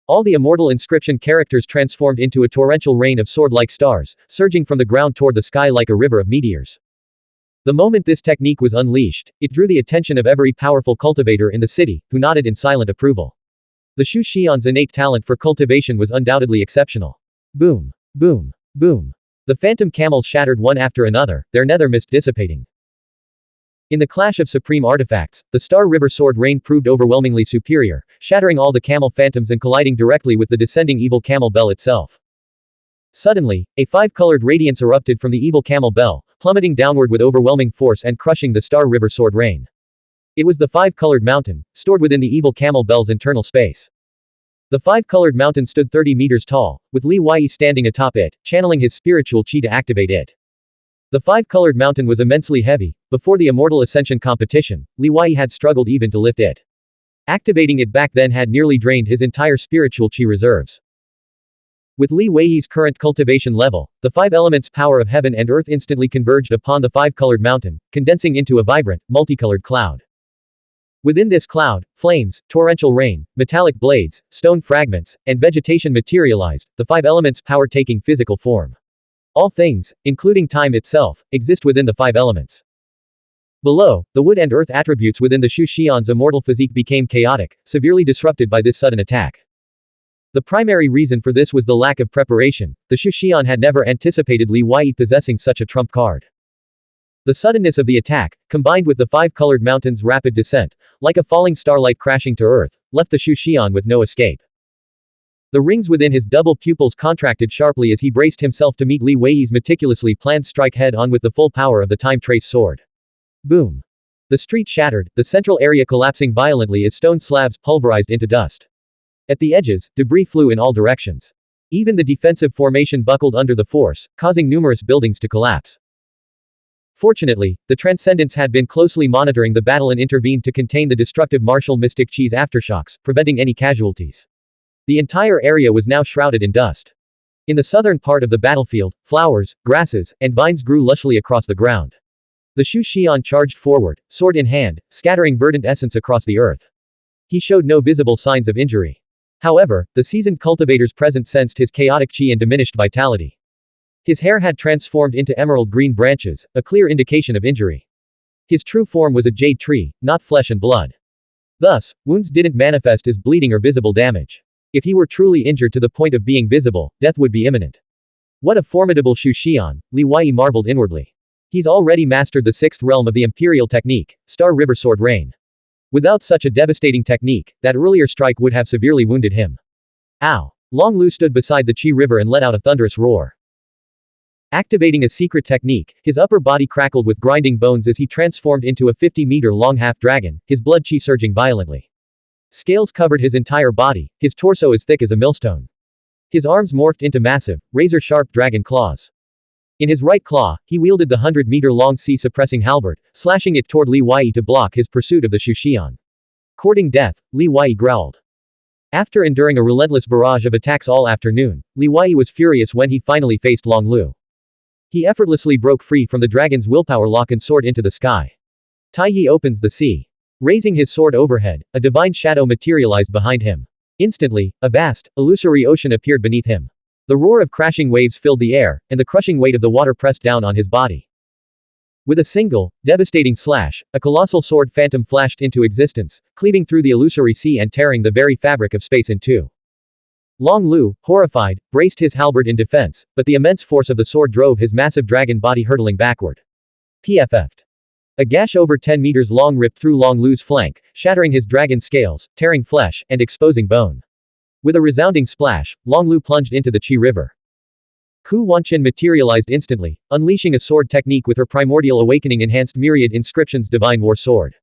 All the immortal inscription characters transformed into a torrential rain of sword-like stars, surging from the ground toward the sky like a river of meteors. The moment this technique was unleashed, it drew the attention of every powerful cultivator in the city, who nodded in silent approval. The Xu Xian's innate talent for cultivation was undoubtedly exceptional. Boom! Boom! Boom! The phantom camels shattered one after another, their nether mist dissipating. In the clash of supreme artifacts, the Star River Sword Rain proved overwhelmingly superior, shattering all the camel phantoms and colliding directly with the descending evil camel bell itself. Suddenly, a five-colored radiance erupted from the evil camel bell, plummeting downward with overwhelming force and crushing the Star River Sword Rain. It was the five-colored mountain, stored within the evil camel bell's internal space. The five-colored mountain stood 30 meters tall, with Li Weiyi standing atop it, channeling his spiritual chi to activate it. The five-colored mountain was immensely heavy. Before the Immortal Ascension competition, Li Weiyi had struggled even to lift it. Activating it back then had nearly drained his entire spiritual chi reserves. With Li Weiyi's current cultivation level, the five elements' power of heaven and earth instantly converged upon the five-colored mountain, condensing into a vibrant, multicolored cloud. Within this cloud, flames, torrential rain, metallic blades, stone fragments, and vegetation materialized, the five elements' power taking physical form. All things, including time itself, exist within the five elements. Below, the wood and earth attributes within the Xu Xian's immortal physique became chaotic, severely disrupted by this sudden attack. The primary reason for this was the lack of preparation. The Xu Xian had never anticipated Li Weiyi possessing such a trump card. The suddenness of the attack, combined with the five-colored mountain's rapid descent, like a falling starlight crashing to earth, left the Xu Xian with no escape. The rings within his double pupils contracted sharply as he braced himself to meet Li Weiyi's meticulously planned strike head-on with the full power of the time trace sword. Boom! The street shattered, the central area collapsing violently as stone slabs pulverized into dust. At the edges, debris flew in all directions. Even the defensive formation buckled under the force, causing numerous buildings to collapse. Fortunately, the Transcendents had been closely monitoring the battle and intervened to contain the destructive martial mystic chi's aftershocks, preventing any casualties. The entire area was now shrouded in dust. In the southern part of the battlefield, flowers, grasses, and vines grew lushly across the ground. The Xu Xian charged forward, sword in hand, scattering verdant essence across the earth. He showed no visible signs of injury. However, the seasoned cultivator's presence sensed his chaotic chi and diminished vitality. His hair had transformed into emerald green branches, a clear indication of injury. His true form was a jade tree, not flesh and blood. Thus, wounds didn't manifest as bleeding or visible damage. If he were truly injured to the point of being visible, death would be imminent. What a formidable Xu Xian, Li Weiyi marveled inwardly. He's already mastered the sixth realm of the imperial technique, Star River Sword Rain. Without such a devastating technique, that earlier strike would have severely wounded him. Ow! Long Lu stood beside the Qi River and let out a thunderous roar. Activating a secret technique, his upper body crackled with grinding bones as he transformed into a 50-meter-long half-dragon, his blood chi surging violently. Scales covered his entire body, his torso as thick as a millstone. His arms morphed into massive, razor-sharp dragon claws. In his right claw, he wielded the 100-meter-long sea-suppressing halberd, slashing it toward Li Weiyi to block his pursuit of the Xu Xian. Courting death, Li Weiyi growled. After enduring a relentless barrage of attacks all afternoon, Li Weiyi was furious when he finally faced Long Lu. He effortlessly broke free from the dragon's willpower lock and soared into the sky. Tai Yi opens the sea. Raising his sword overhead, a divine shadow materialized behind him. Instantly, a vast, illusory ocean appeared beneath him. The roar of crashing waves filled the air, and the crushing weight of the water pressed down on his body. With a single, devastating slash, a colossal sword phantom flashed into existence, cleaving through the illusory sea and tearing the very fabric of space in two. Long Lu, horrified, braced his halberd in defense, but the immense force of the sword drove his massive dragon body hurtling backward. PFF'd. A gash over 10 meters long ripped through Long Lu's flank, shattering his dragon scales, tearing flesh, and exposing bone. With a resounding splash, Long Lu plunged into the Qi River. Xuanhuan materialized instantly, unleashing a sword technique with her Primordial Awakening enhanced Myriad Inscriptions Divine War Sword.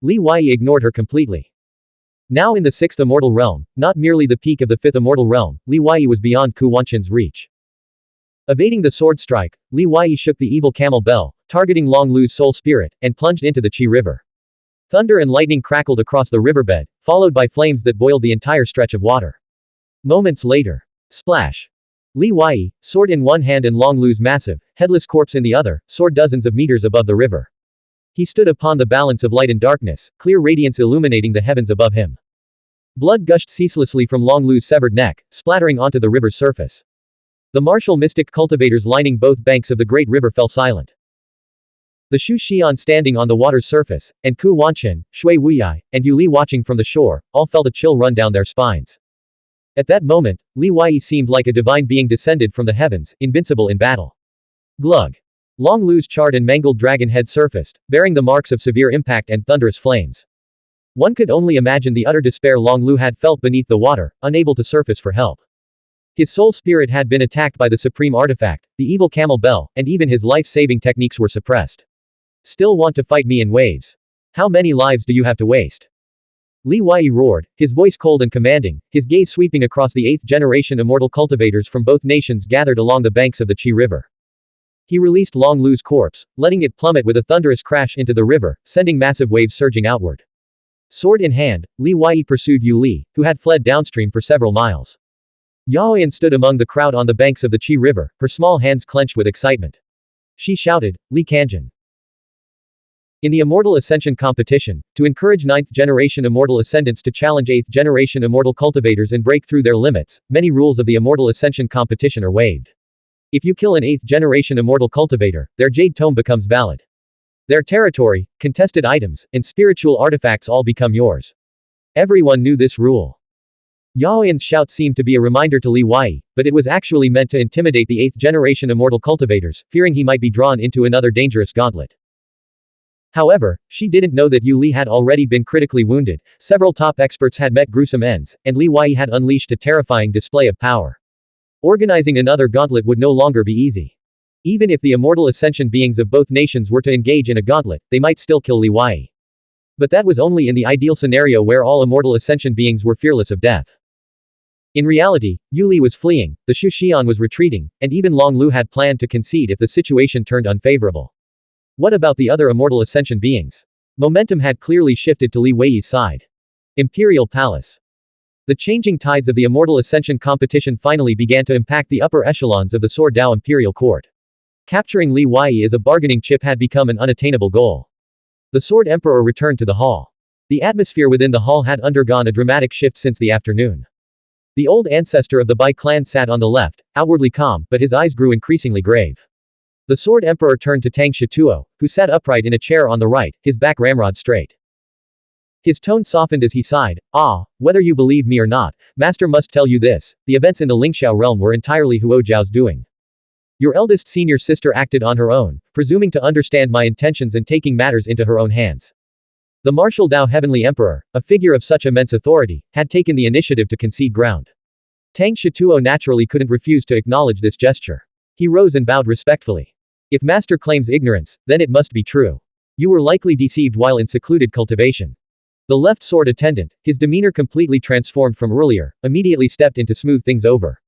Li Wei ignored her completely. Now in the 6th Immortal Realm, not merely the peak of the 5th Immortal Realm, Li Wei was beyond Xuanhuan's reach. Evading the sword strike, Li Wei shook the evil camel bell, targeting Long Lu's soul spirit, and plunged into the Qi River. Thunder and lightning crackled across the riverbed, followed by flames that boiled the entire stretch of water. Moments later. Splash. Li Wei, sword in one hand and Long Lu's massive, headless corpse in the other, soared dozens of meters above the river. He stood upon the balance of light and darkness, clear radiance illuminating the heavens above him. Blood gushed ceaselessly from Long Lu's severed neck, splattering onto the river's surface. The martial mystic cultivators lining both banks of the great river fell silent. The Shu Xian standing on the water's surface, and Xuanhuan, Shui Wuyai, and Yu Li watching from the shore, all felt a chill run down their spines. At that moment, Li Wei seemed like a divine being descended from the heavens, invincible in battle. Glug. Long Lu's charred and mangled dragon head surfaced, bearing the marks of severe impact and thunderous flames. One could only imagine the utter despair Long Lu had felt beneath the water, unable to surface for help. His soul spirit had been attacked by the supreme artifact, the evil camel bell, and even his life-saving techniques were suppressed. Still want to fight me in waves? How many lives do you have to waste? Li Wei roared, his voice cold and commanding, his gaze sweeping across the 8th-generation immortal cultivators from both nations gathered along the banks of the Qi River. He released Long Lu's corpse, letting it plummet with a thunderous crash into the river, sending massive waves surging outward. Sword in hand, Li Wei pursued Yu Li, who had fled downstream for several miles. Yaoyan stood among the crowd on the banks of the Qi River, her small hands clenched with excitement. She shouted, Li Kanjin. In the Immortal Ascension competition, to encourage 9th-generation Immortal Ascendants to challenge 8th-generation Immortal Cultivators and break through their limits, many rules of the Immortal Ascension competition are waived. If you kill an 8th-generation Immortal Cultivator, their Jade Tome becomes valid. Their territory, contested items, and spiritual artifacts all become yours. Everyone knew this rule. Yaoyan's shout seemed to be a reminder to Li Wei, but it was actually meant to intimidate the 8th-generation Immortal Cultivators, fearing he might be drawn into another dangerous gauntlet. However, she didn't know that Yu Li had already been critically wounded, several top experts had met gruesome ends, and Li Wei had unleashed a terrifying display of power. Organizing another gauntlet would no longer be easy. Even if the immortal ascension beings of both nations were to engage in a gauntlet, they might still kill Li Wei. But that was only in the ideal scenario where all immortal ascension beings were fearless of death. In reality, Yu Li was fleeing, the Shu Xian was retreating, and even Long Lu had planned to concede if the situation turned unfavorable. What about the other immortal ascension beings? Momentum had clearly shifted to Li Wei's side. Imperial Palace. The changing tides of the immortal ascension competition finally began to impact the upper echelons of the Sword Dao Imperial Court. Capturing Li Wei as a bargaining chip had become an unattainable goal. The Sword Emperor returned to the hall. The atmosphere within the hall had undergone a dramatic shift since the afternoon. The old ancestor of the Bai clan sat on the left, outwardly calm, but his eyes grew increasingly grave. The Sword Emperor turned to Tang Shituo, who sat upright in a chair on the right, his back ramrod straight. His tone softened as he sighed, whether you believe me or not, Master must tell you this, the events in the Lingxiao realm were entirely Huo Zhao's doing. Your eldest senior sister acted on her own, presuming to understand my intentions and taking matters into her own hands. The martial Dao Heavenly Emperor, a figure of such immense authority, had taken the initiative to concede ground. Tang Shituo naturally couldn't refuse to acknowledge this gesture. He rose and bowed respectfully. If Master claims ignorance, then it must be true. You were likely deceived while in secluded cultivation. The left sword attendant, his demeanor completely transformed from earlier, immediately stepped in to smooth things over.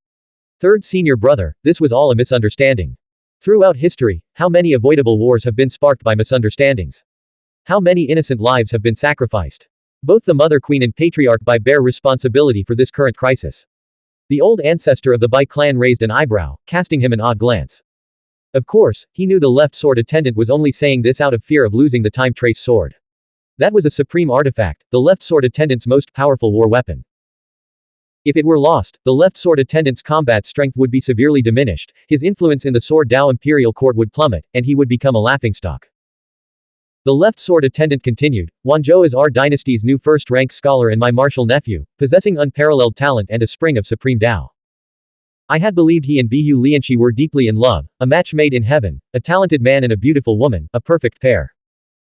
Third senior brother, this was all a misunderstanding. Throughout history, how many avoidable wars have been sparked by misunderstandings? How many innocent lives have been sacrificed? Both the Mother Queen and Patriarch Bai bear responsibility for this current crisis. The old ancestor of the Bai clan raised an eyebrow, casting him an odd glance. Of course, he knew the left sword attendant was only saying this out of fear of losing the time trace sword. That was a supreme artifact, the left sword attendant's most powerful war weapon. If it were lost, the left sword attendant's combat strength would be severely diminished, his influence in the Sword Dao Imperial Court would plummet, and he would become a laughingstock. The left sword attendant continued, Wanzhou is our dynasty's new first-rank scholar and my martial nephew, possessing unparalleled talent and a spring of supreme Dao. I had believed he and Bihu Lianqi were deeply in love, a match made in heaven, a talented man and a beautiful woman, a perfect pair.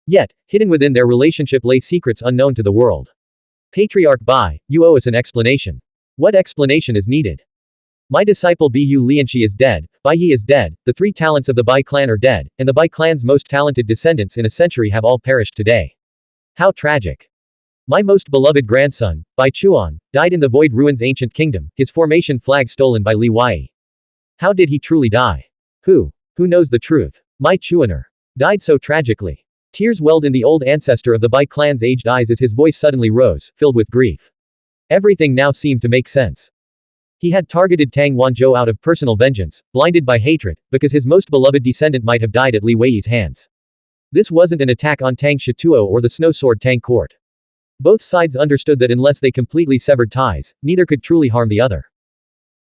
Yet, hidden within their relationship lay secrets unknown to the world. Patriarch Bai, you owe us an explanation. What explanation is needed? My disciple Bihu Lianqi is dead, Bai Yi is dead, the three talents of the Bai clan are dead, and the Bai clan's most talented descendants in a century have all perished today. How tragic. My most beloved grandson, Bai Chuan, died in the Void Ruins ancient kingdom, his formation flag stolen by Li Wei. How did he truly die? Who knows the truth? My Chuaner died so tragically. Tears welled in the old ancestor of the Bai clan's aged eyes as his voice suddenly rose, filled with grief. Everything now seemed to make sense. He had targeted Tang Wanzhou out of personal vengeance, blinded by hatred, because his most beloved descendant might have died at Li Wei's hands. This wasn't an attack on Tang Shituo or the Snow Sword Tang court. Both sides understood that unless they completely severed ties, neither could truly harm the other.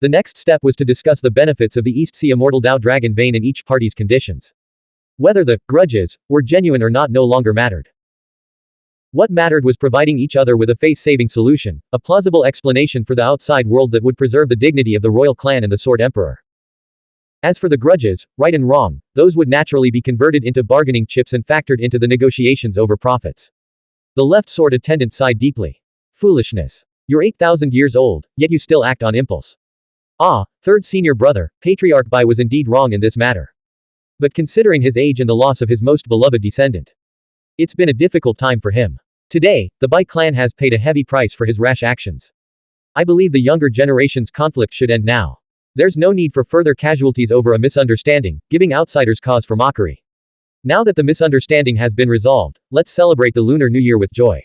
The next step was to discuss the benefits of the East Sea Immortal Dao Dragon Bane in each party's conditions. Whether the grudges were genuine or not no longer mattered. What mattered was providing each other with a face-saving solution, a plausible explanation for the outside world that would preserve the dignity of the royal clan and the Sword Emperor. As for the grudges, right and wrong, those would naturally be converted into bargaining chips and factored into the negotiations over profits. The left sword attendant sighed deeply. Foolishness. You're 8,000 years old, yet you still act on impulse. Ah, third senior brother, Patriarch Bai was indeed wrong in this matter. But considering his age and the loss of his most beloved descendant, it's been a difficult time for him. Today, the Bai clan has paid a heavy price for his rash actions. I believe the younger generation's conflict should end now. There's no need for further casualties over a misunderstanding, giving outsiders cause for mockery. Now that the misunderstanding has been resolved, let's celebrate the Lunar New Year with joy.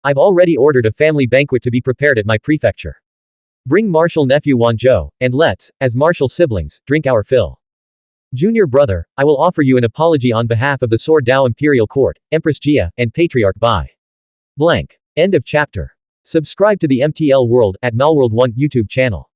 I've already ordered a family banquet to be prepared at my prefecture. Bring martial nephew Wanzhou, and let's, as martial siblings, drink our fill. Junior brother, I will offer you an apology on behalf of the Sword Dao Imperial Court, Empress Jia, and Patriarch Bai. Blank. End of chapter. Subscribe to the MTL World at Malworld 1 YouTube channel.